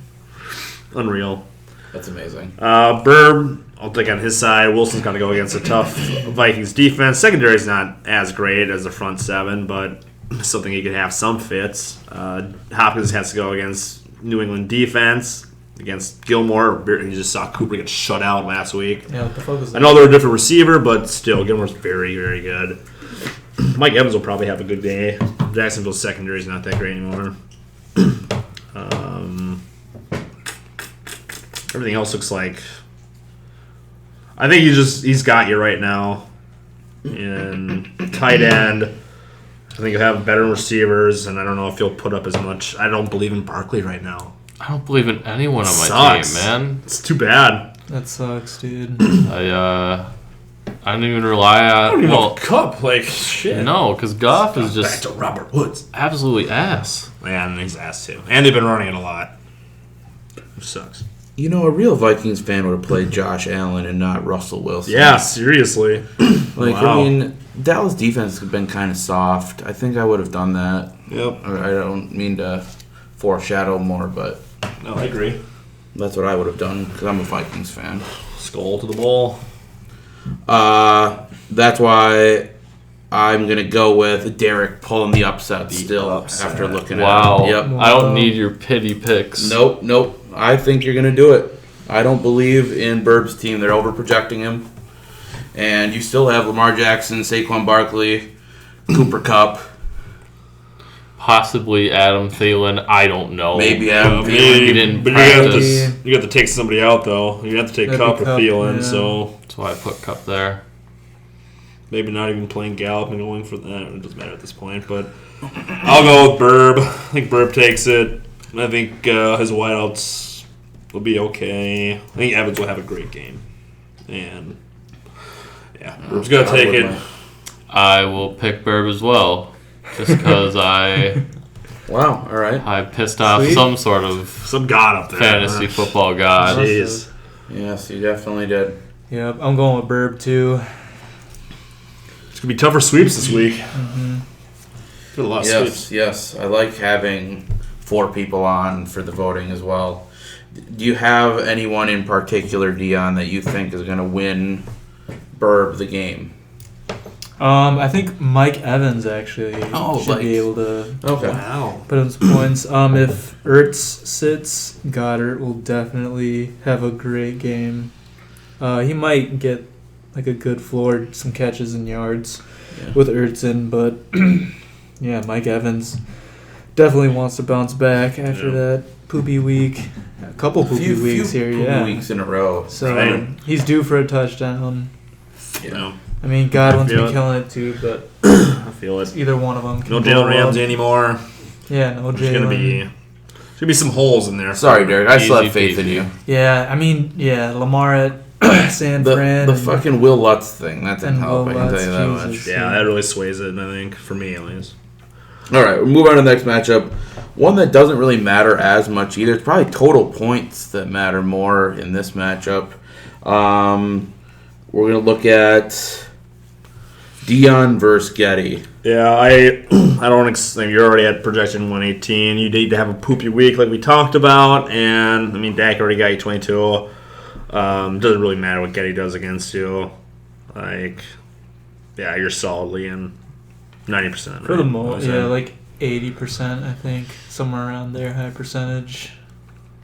Unreal. That's amazing. Burb, I'll take on his side. Wilson's going to go against a tough Vikings defense. Secondary's not as great as the front seven, but something he could have some fits. Hopkins has to go against New England defense, against Gilmore. You just saw Cooper get shut out last week. Yeah, what the fuck was I that? know they're a different receiver, but still, Gilmore's very, very good. Mike Evans will probably have a good day. Jacksonville's secondary is not that great anymore. Everything else looks like. I think he's got you right now. In tight end, I think you'll have better receivers, and I don't know if he'll put up as much. I don't believe in Barkley right now. I don't believe in anyone on my Sucks. team, man. It's too bad. That sucks, dude. I don't even rely on. Well, Cup, like shit. no, because Goff is Back just to Robert Woods. absolutely ass. Yeah, and he's asked to, and they've been running it a lot. Which sucks. You know, a real Vikings fan would have played Josh Allen and not Russell Wilson. Yeah, seriously. Like, Wow. I mean, Dallas defense has been kind of soft. I think I would have done that. Yep. I don't mean to foreshadow more, but No, I agree. that's what I would have done because I'm a Vikings fan. Skull to the ball. That's why I'm going to go with Derek pulling the upset still upset. after looking Wow. at it. Yep. I don't need your pity picks. Nope. I think you're going to do it. I don't believe in Burb's team. They're over-projecting him. And you still have Lamar Jackson, Saquon Barkley, Cooper Kupp. Possibly Adam Thielen. I don't know. Maybe Adam Maybe, Thielen. He didn't but you have, practice. you have to take somebody out though. You have to take That'd Cup be or Kupp, Thielen, yeah. so That's why I put Cup there. maybe not even playing Gallup and going for that. It doesn't matter at this point. But I'll go with Burb. I think Burb takes it. I think his wideouts will be okay. I think Evans will have a great game. And, yeah, we're just going to take it. I will pick Burb as well. Just because Wow, all right. I pissed off Sweet. Some god up there. fantasy football god. Jeez. Yes, you definitely did. Yep, I'm going with Burb too. It's going to be tougher sweeps this week. A lot of sweeps. Yes. I like having 4 people on for the voting as well. Do you have anyone in particular, Dion, that you think is going to win Burb the game? I think Mike Evans actually should be able to Wow. put in some points. If Ertz sits, Goddard will definitely have a great game. He might get like a good floor, some catches and yards with Ertz in, but yeah, Mike Evans definitely wants to bounce back after that poopy week. A couple poopy weeks here, poopy weeks in a row. So he's due for a touchdown. Yeah. I mean, Godwin's been killing it too, but I feel it. either one of them can No blow Jalen up. Ramsey anymore. Yeah, no There's going to be some holes in there. Sorry, Derek. I still have Easy faith in peasy. you. Yeah, I mean, Lamar at San Fran. The fucking Will Lutz thing, that didn't and help, Will I can tell you that Lutz, much. Jesus. Yeah, that really sways it, I think, for me at least. All right, we'll move on to the next matchup. One that doesn't really matter as much either. It's probably total points that matter more in this matchup. We're going to look at Dion versus Getty. Yeah, I don't think you're already at projection 118. You need to have a poopy week like we talked about, and I mean Dak already got you 22. Doesn't really matter what Getty does against you. Like, yeah, you're solidly in 90%. For the right? most, yeah, like 80%, I think, somewhere around there, high percentage.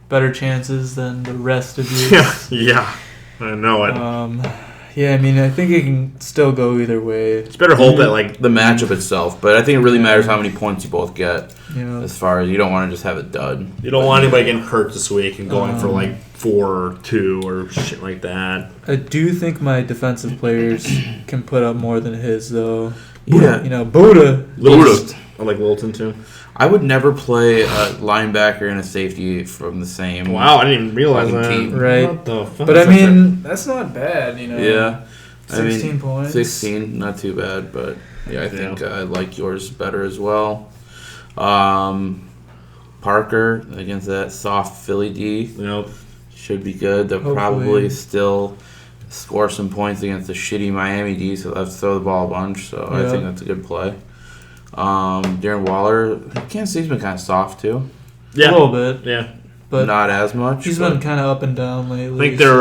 Better chances than the rest of you. yeah, I know it. Yeah, I mean, I think it can still go either way. It's better hope that like The matchup itself, but I think it really matters how many points you both get. Yeah. As far as you don't want to just have a dud. you don't want anybody getting hurt this week and going for like 4-2 or shit like that. I do think my defensive players can put up more than his, though. Yeah. You know, Buddha. I like Wilton too. I would never play a linebacker and a safety from the same. Wow, I didn't even realize Fucking that. team. Right. What the fuck? But I mean, that's not bad, you know. Yeah. 16 points. 16, not too bad, but yeah, I think I like yours better as well. Parker against that soft Philly D Yep. should be good. They'll Hopefully. probably still score some points against the shitty Miami D, so they'll have to throw the ball a bunch. So I Yeah. think that's a good play. Darren Waller, Kansas City's been kind of soft too. Yeah. A little bit. Yeah. But Not as much. he's but been kind of up and down I lately. think their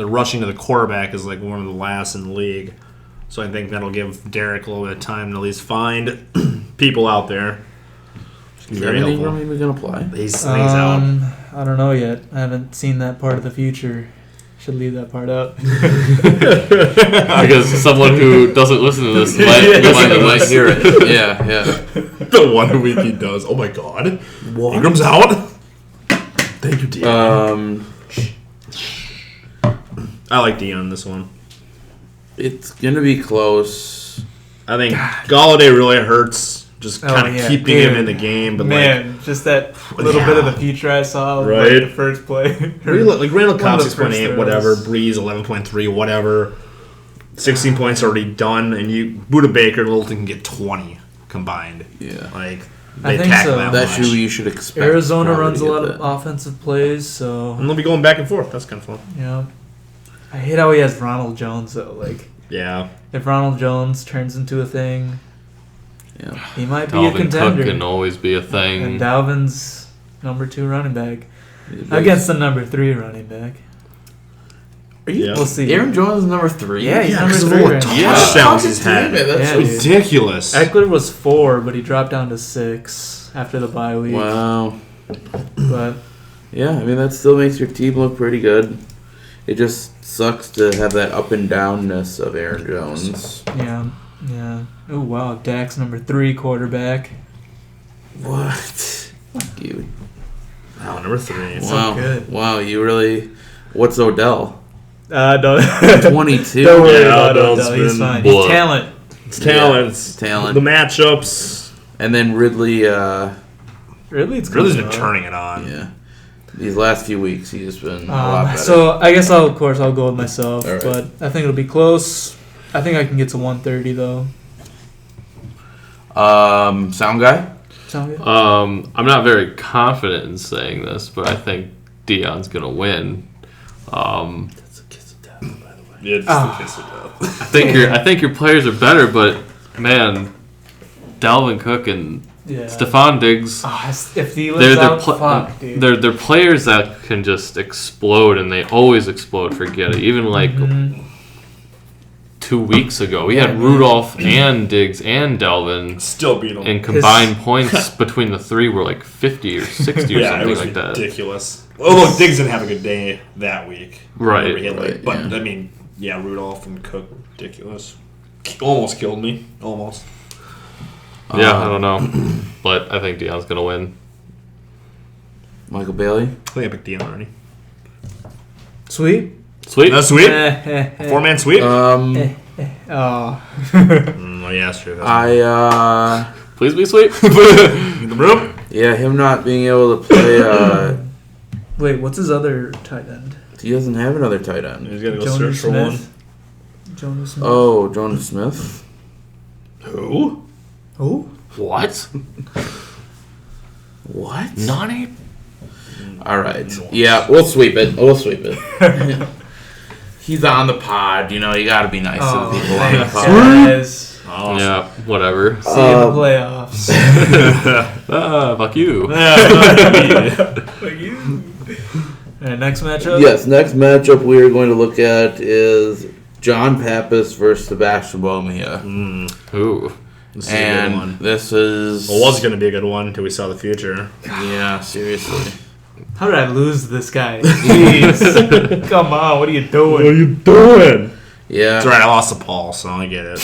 rushing to the quarterback is like one of the last in the league. So I think that'll give Derek a little bit of time to at least find people out there. Is Very there anything helpful. we're going to play? He's out. I don't know yet. I haven't seen that part of the future. Should leave that part out. Because someone who doesn't listen to this might hear it. Yeah. The 1 week he does. Oh my god. What? Ingram's out? Thank you, Dion. I like Dion in this one. It's going to be close. I think Galladay really hurts just kind of keeping him in the game. But Man, just that little bit of the future I saw, Right. like the first play. like Randall Cobb One of the 6.8, first whatever. throws. Breeze 11.3, whatever. 16 points already done, and Buda Baker and Littleton can get 20 combined. Yeah. Like I they think tackle so. that That's much. who you should expect. Arizona probably runs to a get lot that. of offensive plays, so And they'll be going back and forth. That's kind of fun. yeah. I hate how he has Ronald Jones though. Like Yeah. if Ronald Jones turns into a thing, Yeah. he might be a Dalvin Cook contender. can always be a And thing. Dalvin's number 2 running back Big- against the number 3 running back. Are you? Yeah. We'll see. Aaron Jones is number 3. Yeah, he's number because of 3 all the right now. Yeah. touchdowns he's had. That's Yeah, so- dude. Ridiculous. Eckler was 4, but he dropped down to 6 after the bye week. Wow. But Yeah, I mean that still makes your team look pretty good. It just sucks to have that up and downness of Aaron Jones. yeah. Oh wow, Dak's number 3 quarterback. What? Fuck you. Wow, number 3. So Wow. good. Wow, you really. What's Odell? Don't 22. don't worry Yeah, about Odell's Odell. He's been fine. blood. He's talent. It's talent. It's talent. The matchups. And then Ridley Ridley's been turning it on. Yeah. These last few weeks, he's just been a lot better. So I guess I'll go with myself, All right. but I think it'll be close. I think I can get to 130 though. Sound guy? Sound good? I'm not very confident in saying this, but I think Dion's gonna win. That's a kiss of death, by the way. Yeah, it's the kiss of death. I think your players are better, but man, Dalvin Cook and Yeah. Stephon Diggs. If he lives out, fuck, dude. They're players that can just explode, and they always explode. Forget it. Even like 2 weeks ago, we had Rudolph and Diggs and Dalvin, Still beat him. and combined points between the three were like 50 or 60 or Yeah, it something was like that. ridiculous. Oh, look, Diggs didn't have a good day that week. Right. But, I mean, yeah, Rudolph and Cook, ridiculous. Almost killed me. Almost. Yeah, I don't know, but I think Dion's gonna win. Michael Bailey? I think I picked Dion already. Sweet. Sweet. That's sweet. 4-man sweep? Oh. Oh, yeah, that's true. That's Please be sweet. in the room? Yeah, him not being able to play, Wait, what's his other tight end? he doesn't have another tight end. He's got to go Jonas search for one. Smith. Jonas Smith. Oh, Jonas Smith? Who? Who? What? What? Nani? All right. Yeah, we'll sweep it. He's on the pod. You know, you got to be nice to the people on the pod. Guys. Awesome. Yeah, whatever. See you in the playoffs. Fuck you. Fuck you. All right, next matchup. Yes, next matchup we are going to look at is John Pappas versus Sebastian Bomia. Ooh. This is a good one. And this is... Well, it was going to be a good one until we saw the future. Yeah, seriously. How did I lose this guy? Jeez. Come on, what are you doing? What are you doing? Yeah. That's right, I lost to Paul, so I get it.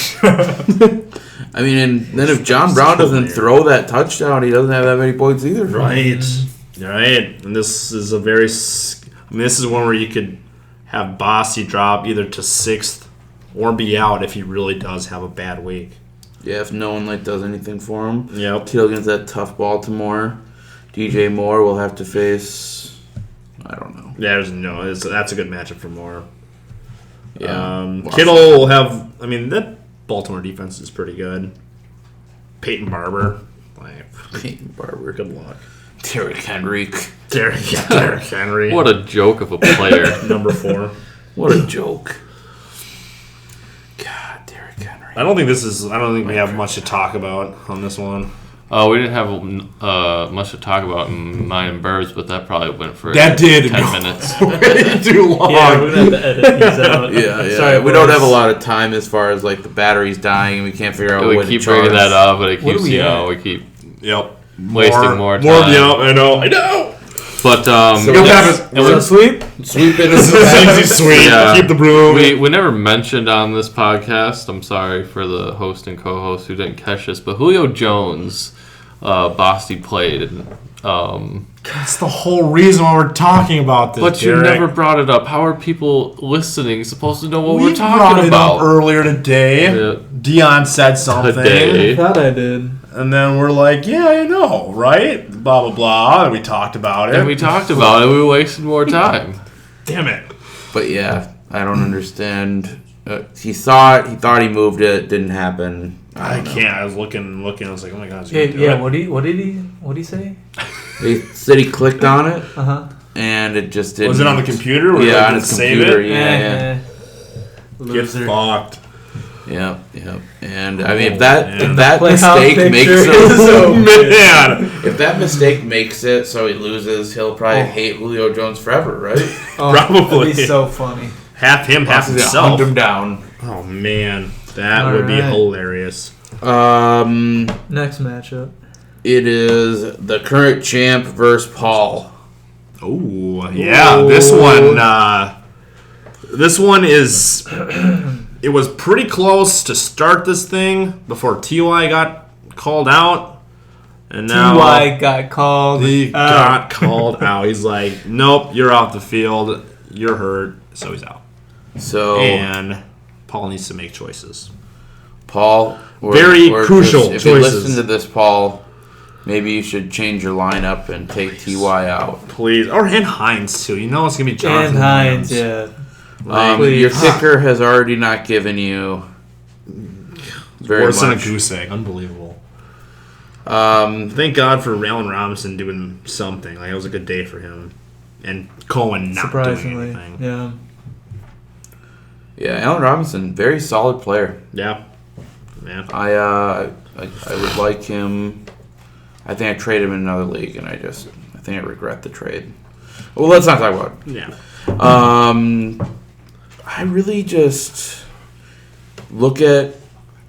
I mean, and then if John Brown doesn't throw that touchdown, he doesn't have that many points either. Right. Right. And this is a very... this is one where you could have Bossy drop either to 6th or be out if he really does have a bad week. Yeah, if no one does anything for him. Yep. Kill against that tough Baltimore. DJ Moore will have to face... I don't know. Yeah, that's a good matchup for Moore. Yeah. Kittle will have... I mean, that Baltimore defense is pretty good. Peyton Barber. Peyton Barber. Good luck. Derrick Henry. Derrick Henry. What a joke of a player. Number 4. What a joke. God, Derrick Henry. I don't think we have much to talk about on this one. We didn't have much to talk about in mine and Burbs, but that probably went for 10 minutes. Way too long. Yeah, we're going to have to edit these out. Yeah. Sorry, we don't have a lot of time as far as the battery's dying and we can't figure out We what keep to charge. bringing that up, but it What keeps, are we at? we keep Yep. wasting more time. Yep, I know. But So sweep? Sweep it. Easy sweep. Yeah. Keep the broom. we never mentioned on this podcast. I'm sorry for the host and co-host who didn't catch this, but Julio Jones, Bosty played. And, That's the whole reason why we're talking about this. but you Derek. never brought it up. How are people listening supposed to know what We we're brought talking it about? up earlier today. Yeah. Dion said something. Today. I thought I did. And then we're like, yeah, I know, right? Blah, blah, blah. And we talked about it. And we talked about it. We wasted more time. Damn it. But yeah, I don't understand. He saw it. He thought he moved it. Didn't happen. I can't. I was looking. I was like, oh my god. Is he Yeah, gonna do yeah. it? What did he say? He said he clicked on it Uh-huh. and it just didn't. Was it on the computer? Or Yeah, like, on did his it save computer. it? Yeah. Get Loser. fucked. Yeah. And I mean, if that Playoff mistake makes picture it, is so Man. if that mistake makes it so he loses, he'll probably hate Julio Jones forever, right? Probably. That'd be so funny. Half him, half Hunt himself. him down. Oh man, that would be Alright. hilarious. Next matchup. It is the current champ versus Paul. Oh yeah, this one. This one is. It was pretty close to start this thing before Ty got called out, and now Ty got called. he out. got called out. He's like, "Nope, you're off the field. You're hurt." So he's out. So And Paul needs to make choices. Paul, Very crucial if you choices. listen to this, Paul, maybe you should change your lineup and take Ty out. Please. And Hines, too. You know it's going to be Jonathan And Hines, Williams. yeah. Your kicker has already not given you very Worse than a much. goose egg. Unbelievable. Thank God for Allen Robinson doing something. Like, it was a good day for him. And Cohen not doing Surprisingly, anything. yeah. Yeah, Allen Robinson, very solid player. Yeah. I would like him. I think I traded him in another league, and I think I regret the trade. Well, let's not talk about it. Yeah. I really just look at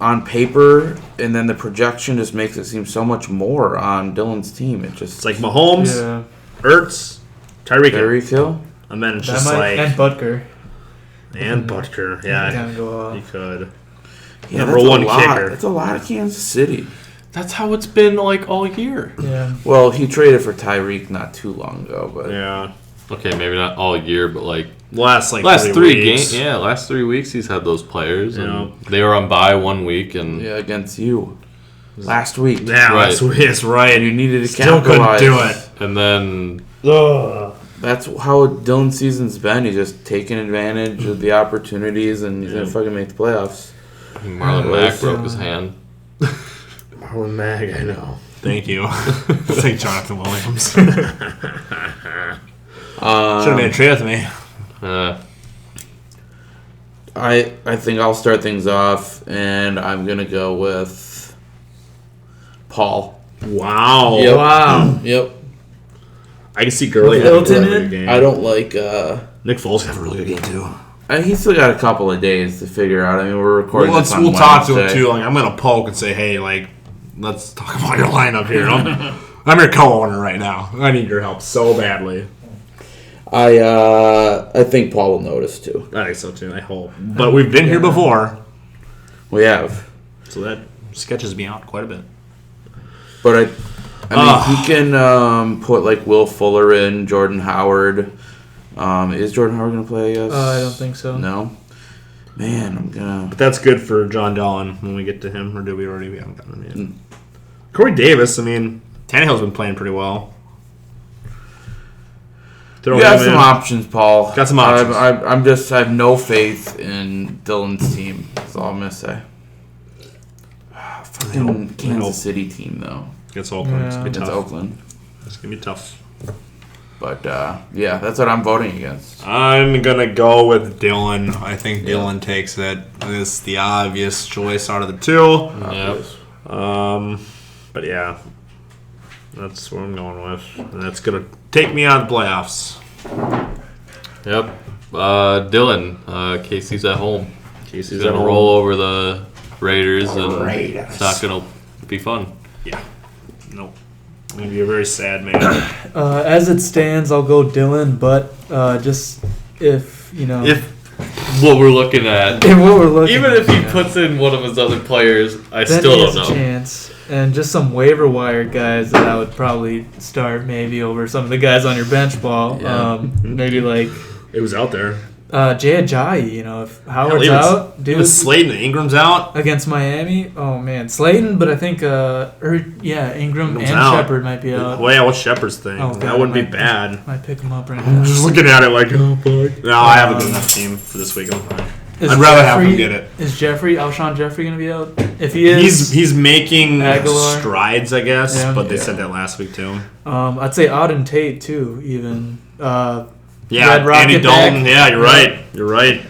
on paper, and then the projection just makes it seem so much more on Dylan's team. It's like Mahomes, Yeah. Ertz, Tyreek Hill. Tyreek Hill. And then it's That just might, and Butker. And Butker. Yeah. Kinda go He off. could. Yeah, Number that's a one lot. kicker. That's a lot of Kansas City. That's how it's been like all year. Yeah. Well, he traded for Tyreek not too long ago, but Yeah. Okay, maybe not all year, but like Last three weeks. games. Yeah, last 3 weeks he's had those players, Yeah. and they were on bye 1 week, and yeah, against you last week. Yeah, Right. that's right. And you needed to Still couldn't capitalize. do it. and then That's how Dylan's season's been. He's just taking advantage of the opportunities, and he's gonna fucking make the playoffs. Marlon Mack broke his hand. Marlon Mag, I know. Thank you. Thank Jonathan Williams. Should have made a trade with me. I think I'll start things off, and I'm gonna go with Paul. Wow. Yep. Wow. Yep. I can see Gurley With having a Hilton really in? good game. I don't like. Nick Foles have a really good game too. He's still got a couple of days to figure out. I mean, we're recording this on We'll talk to him Wednesday. too. Like, I'm gonna poke and say, hey, like, let's talk about your lineup here. I'm your co-owner right now. I need your help so badly. I think Paul will notice too. I think so too. I hope. But we've been here before, We have, so that sketches me out quite a bit. but I mean, he can put like Will Fuller in, Jordan Howard. Is Jordan Howard gonna play? I guess. I don't think so. No. Man, I'm gonna. But that's good for John Dolan when we get to him, or do we already? We haven't gotten him yet. Corey Davis. I mean, Tannehill's been playing pretty well. You got some options, Paul. Got some options. I have no faith in Dylan's team. That's all I'm gonna say. Fucking Kansas City team though. Against Oakland. It's gonna be Against tough. Oakland. It's gonna be tough. But yeah, that's what I'm voting against. I'm gonna go with Dylan. I think Dylan takes it. It's the obvious choice out of the two. Yep. But yeah, that's what I'm going with, and that's gonna take me out of the playoffs. Yep. Dylan, Casey's at home. Casey's He's gonna roll over the Raiders, and it's not gonna be fun. Yeah. Nope. I'm gonna be a very sad man. As it stands, I'll go Dylan, but just if, you know. If what we're looking at, if what we're looking even at, if he yeah. puts in one of his other players, I then still he don't has a know. chance. And just some waiver wire guys that I would probably start maybe over some of the guys on your bench ball. Yeah. Maybe like It was out there. Jay Ajayi, you know, if Howard's Hell, out, dude, Even Slayton and Ingram's out. against Miami. Oh man, Slayton, but I think Ingram Ingram's and out. Shepard might be out. Well, yeah, what's Shepard's thing? Oh, God, that wouldn't be might- bad. Might pick him up right I'm now. just looking at it like, oh fuck. No, I have a good enough team for this week. I'm fine. Is I'd rather have him Jeffrey- get it. Is Alshon Jeffrey gonna be out? If he is, He's making Aguilar. strides, I guess, Yeah. but they said that last week too. I'd say Auden Tate too. Even Yeah, Red Rocket Andy Dalton. back. Yeah, you're right. You're right.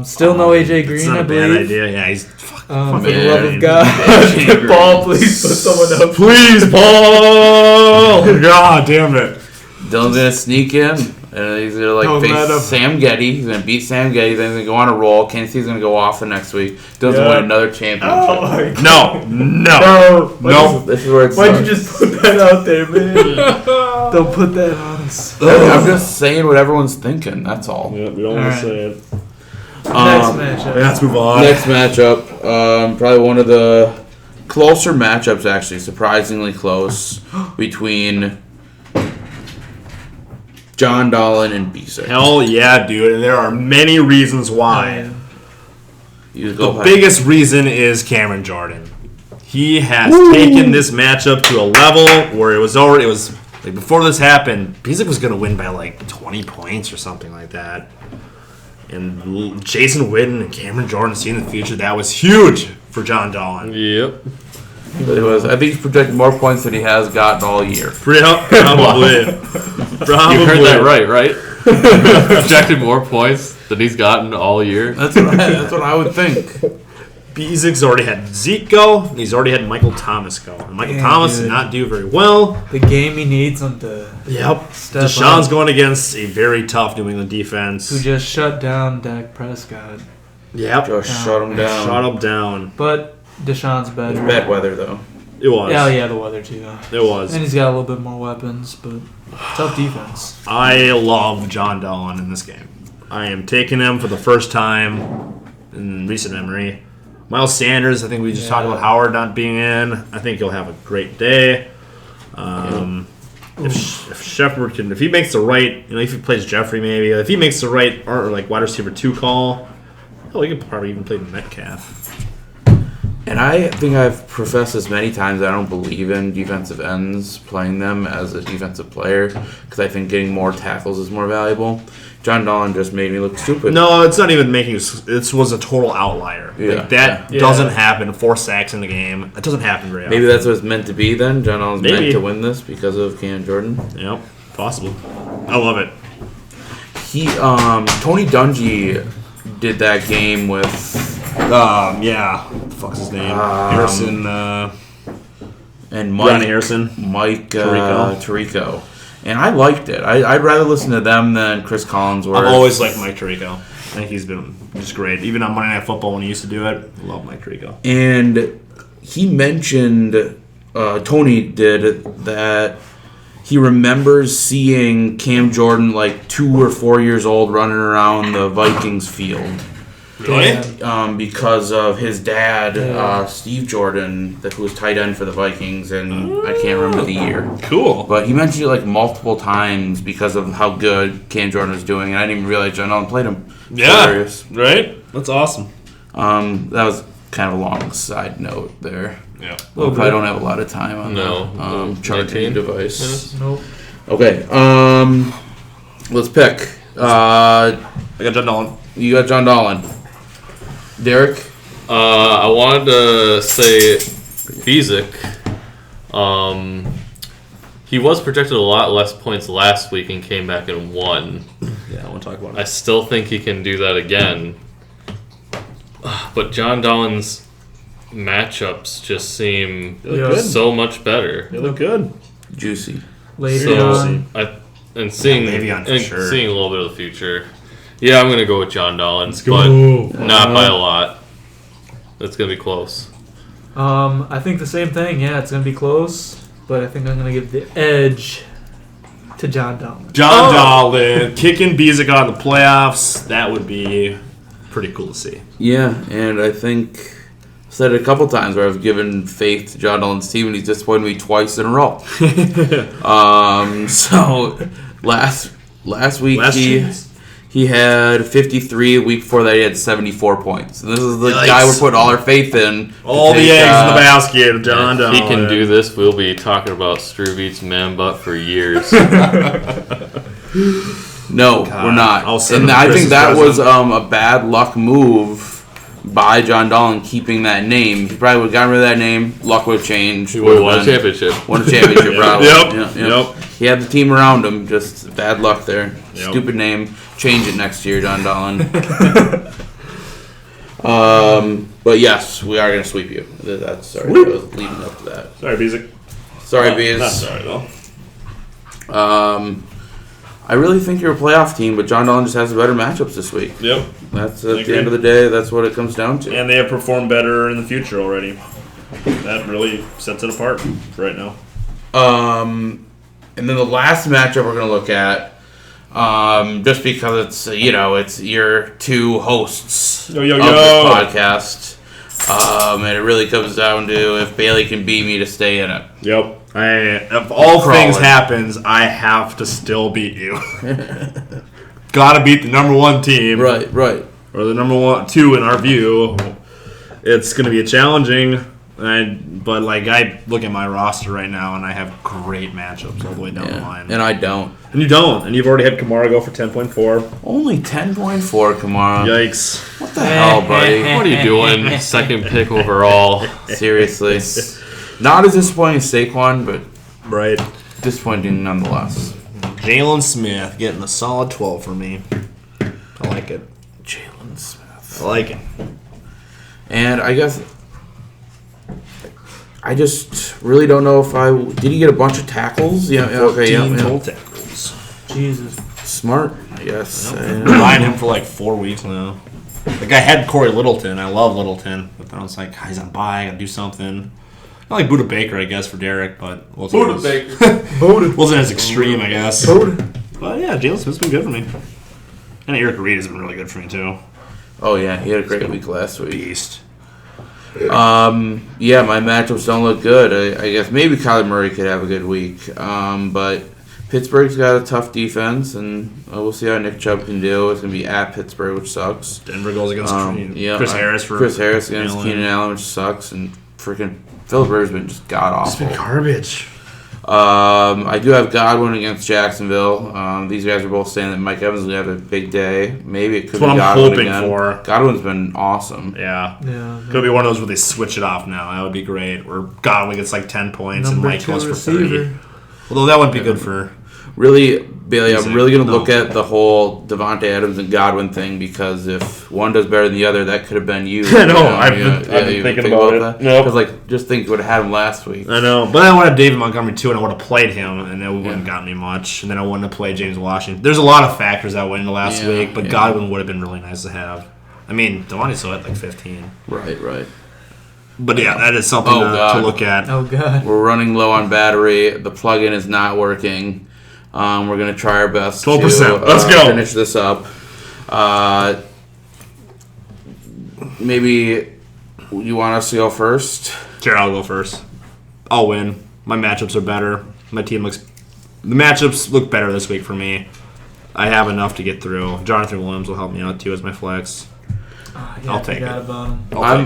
Still no AJ It's Green, not I a bad believe. idea. Yeah, he's For the Man, love of AJ God, Green. Paul, please put someone up. please, Paul. God damn it. Dylan's gonna sneak in, and he's gonna Oh, face man, Sam Getty. He's gonna beat Sam Getty. Then he's gonna go on a roll. Kansas City's gonna go off the next week. Dylan's gonna win another championship. Oh my God. No. No. This is where it's. Why'd you just put that out there, man? Don't put that on us. I'm just saying what everyone's thinking. That's all. Yeah, we don't want to say it. Next matchup. Let's move on. Next matchup, probably one of the closer matchups, actually, surprisingly close, between John Dolan and Bisick. Hell yeah, dude. And there are many reasons why. You The go ahead. biggest reason is Cameron Jordan. He has taken this matchup to a level where it was like before this happened, Bezic was going to win by like 20 points or something like that. And Jason Witten and Cameron Jordan seeing the future, that was huge for John Dolan. Yep. It was. I think he's projected more points than he has gotten all year. Probably. You heard that right? Projected more points than he's gotten all year. That's what I would think. Bezik's already had Zeke go, and he's already had Michael Thomas go. And Michael Thomas did not do very well. The game he needs him to step Deshaun's up. going against a very tough New England defense. Who just shut down Dak Prescott. Yep. Just shut him down. Shut him down. But Deshaun's better. It's bad weather, though. It was. Yeah, the weather too. It was. And he's got a little bit more weapons, but tough defense. I love John Dolan in this game. I am taking him for the first time in recent memory. Miles Sanders, I think we just talked about Howard not being in. I think he'll have a great day. If Shepard if he makes the right, if he plays Jeffrey maybe, if he makes the right or like wide receiver 2 call, he could probably even play Metcalf. And I think I've professed this many times I don't believe in defensive ends playing them as a defensive player because I think getting more tackles is more valuable. John Dolan just made me look stupid. No, it's not even making. This was a total outlier. Yeah. Like, that doesn't happen. 4 sacks in the game. That doesn't happen very often. Maybe that's what it's meant to be then. John Dolan's Maybe. meant to win this because of Cam Jordan. Yep, possible. I love it. Tony Dungy did that game with What the fuck's his name? Harrison. and Ronnie Harrison. Mike Tirico. Tirico. And I liked it. I'd rather listen to them than Chris Collinsworth. I've always liked Mike Tirico. I think he's been just great. Even on Monday Night Football when he used to do it, I love Mike Tirico. And he mentioned, Tony did, that he remembers seeing Cam Jordan like 2 or 4 years old running around the Vikings field. Really? Because of his dad, Steve Jordan, who was tight end for the Vikings, and I can't remember the year. Cool. But he mentioned it like multiple times because of how good Cam Jordan was doing, and I didn't even realize John Allen played him. Yeah. Hilarious. Right? That's awesome. That was kind of a long side note there. Yeah. We probably don't have a lot of time on No. the charting 19 device. minutes? Nope. Okay, let's pick. I got John Dolan. You got John Dolan. Derek? I wanted to say Bezic. He was projected a lot less points last week and came back and won. Yeah, I want to talk about I it. still think he can do that again. But John Dolan's matchups just seem so much better. They look good. Juicy. Later So on. seeing Le'Veon for sure. seeing a little bit of the future. Yeah, I'm gonna go with John Dolan, go. but not by a lot. It's gonna be close. I think the same thing. Yeah, it's going to be close, but I think I'm going to give the edge to John Dolan. John Dolan kicking Bezic out of the playoffs. That would be pretty cool to see. Yeah, and I think I've said it a couple times where I've given faith to John Dolan's team, and he's disappointed me twice in a row. So last week he had 53. The week before that he had 74 points. And this is the guy we're putting all our faith in. All the eggs in the basket, John Dolan. If he can do this, we'll be talking about Struve's man butt for years. No, we're not. I'll send And him a I think Christmas that was present. a bad luck move by John Dolan keeping that name. He probably would have gotten rid of that name. Luck would have changed. He would have won a championship. Won a championship, probably. Yep. He had the team around him. Just bad luck there. Yep. Stupid name. Change it next year, John Dolan. But yes, we are going to sweep you. That's sorry. I was leading up to that. Sorry, Bezic. Sorry, Bees. Not sorry, though. I really think you're a playoff team, but John Dolan just has better matchups this week. Yep. That's I at the agree. end of the day. That's what it comes down to. And they have performed better in the future already. That really sets it apart right now. And then the last matchup we're going to look at, just because it's it's your two hosts Yo. of this podcast, and it really comes down to if Bailey can beat me to stay in it. Yep. If all Crawling. things happens, I have to still beat you. Gotta beat the number 1 team. Right. Or the number 2 in our view. It's going to be a challenging But I look at my roster right now, and I have great matchups all the way down the line. And I don't. And you don't. And you've already had Kamara go for 10.4. Only 10.4, Kamara. Yikes. What the hell, buddy? What are you doing? Second pick overall. Seriously. Not as disappointing as Saquon, but Right. disappointing nonetheless. Jalen Smith getting a solid 12 for me. I like it. Jalen Smith. I like it. And I guess I just really don't know if did he get a bunch of tackles? Yeah, okay, 14 yeah. total tackles. Jesus. Smart, I guess. I've been buying him for like 4 weeks now. Like I had Corey Littleton. I love Littleton. But then I was like, he's on bye. I gotta do something. I like Buda Baker, I guess, for Derek, but Buda Baker. wasn't as extreme, I guess. But yeah, Jalen Smith's been good for me. And Eric Reed has been really good for me too. Oh yeah, he had a great week last week. Beast. Yeah, my matchups don't look good. I guess maybe Kyler Murray could have a good week. But Pittsburgh's got a tough defense, and we'll see how Nick Chubb can do. It's going to be at Pittsburgh, which sucks. Denver goes against Chris Harris against Allen. Keenan Allen, which sucks. And freaking Philip Rivers has been just god It's been awful. garbage. I do have Godwin against Jacksonville. These guys are both saying that Mike Evans will have a big day. Maybe it could That's be what I'm Godwin hoping again. for. Godwin's been awesome. Yeah. Yeah. Could be one of those where they switch it off now. That would be great. Where Godwin gets like 10 points Number and Mike 2 goes for 30. receiver. Although that wouldn't be good for... Really, Bailey, I'm really going to No. look at the whole Devontae Adams and Godwin thing because if one does better than the other, that could have been you. I know. You I've been you thinking think about it. that? Nope. Because, just think would have had him last week. I know. But I would have David Montgomery too, and I would have played him, and that wouldn't have gotten me much. And then I wouldn't have played James Washington. There's a lot of factors that went into last week, but Godwin would have been really nice to have. I mean, Devontae's still at like 15. Right. But yeah, that is something to look at. Oh, God. We're running low on battery. The plug-in is not working. We're going to try our best 12%. to Let's go. finish this up. Maybe you want us to go first? Sure, I'll go first. I'll win. My matchups are better. The matchups look better this week for me. I have enough to get through. Jonathan Williams will help me out too as my flex. Yeah, I'll take it. about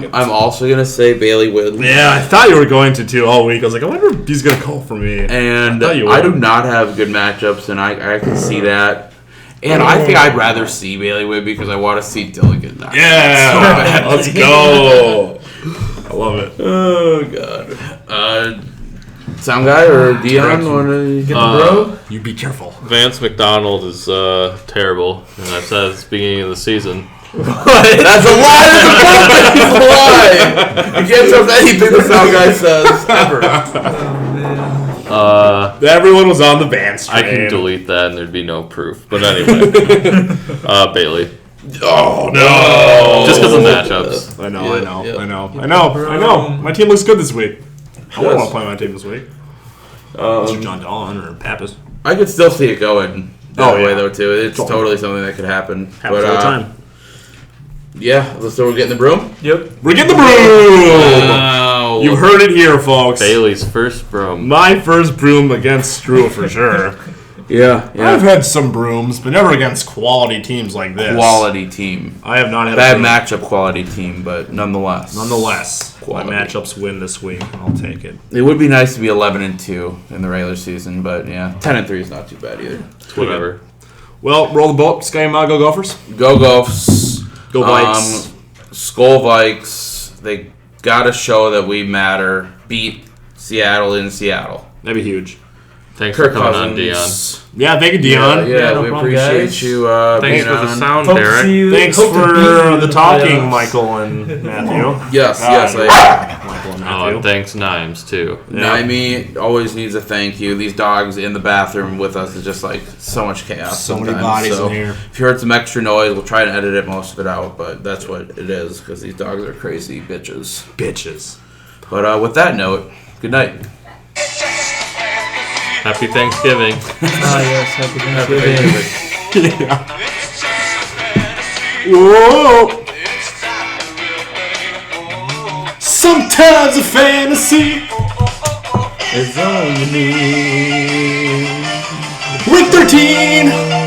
him. I'm also going to say Bailey Whitley. Yeah, I thought you were going to too all week. I was like, I wonder if he's going to call for me. And I thought you I would. do not have good matchups, and I can see that. And I think I'd rather see Bailey Whitby because I want to see Dylan get knocked out. Yeah, let's go. I love it. Oh, God. Sound guy or Dion want to get the bro? You be careful. Vance McDonald is terrible, and I've said at the beginning of the season. That's a lie! That's a lie! You can't trust anything the sound guy says, ever. Everyone was on the Vance train. I can delete that and there'd be no proof. But anyway, Bailey. Oh, no. Just because of matchups. I Yeah. know. My team looks good this week. I wouldn't want to play my team this week. Mr. John Dolan or Pappas. I could still see it going that Oh, way, yeah. though, too. It's totally something that could happen. Happens all the time. Yeah, so we're getting the broom? Yep. We're getting the broom! Wow. You heard it here, folks. Bailey's first broom. My first broom against Struhl for sure. Yeah. I've had some brooms, but never against quality teams like this. Quality team. I have not had Bad a broom. matchup quality team, but nonetheless. Quality. My matchups win this week, and I'll take it. It would be nice to be 11-2 in the regular season, but yeah, 10-3 is not too bad either. Whatever. Well, roll the boat. Sky and Go Gophers. Go Gophs. Go Vikes. Skull Vikes. They gotta show that we matter. Beat Seattle in Seattle. That'd be huge. Thanks Kirk for coming on, Cousins. Dion. Yeah, thank you, Dion. Yeah, no we problem, appreciate guys. you Thanks being for the on. sound, Hope to see Derek. you. Thanks hope to for beat you in the talking, playoffs. Michael and Matthew. Yes, Michael and Oh, Matthew. and thanks, Nimes, too. Naimi always needs a thank you. These dogs in the bathroom with us is just like so much chaos. So many sometimes. bodies So in here. If you heard some extra noise, we'll try to edit most of it out, but that's what it is because these dogs are crazy bitches. Bitches. But with that note, good night. Happy Thanksgiving. Ah, yes. Happy Thanksgiving. Whoa. Sometimes a fantasy. It's all you need. Week 13.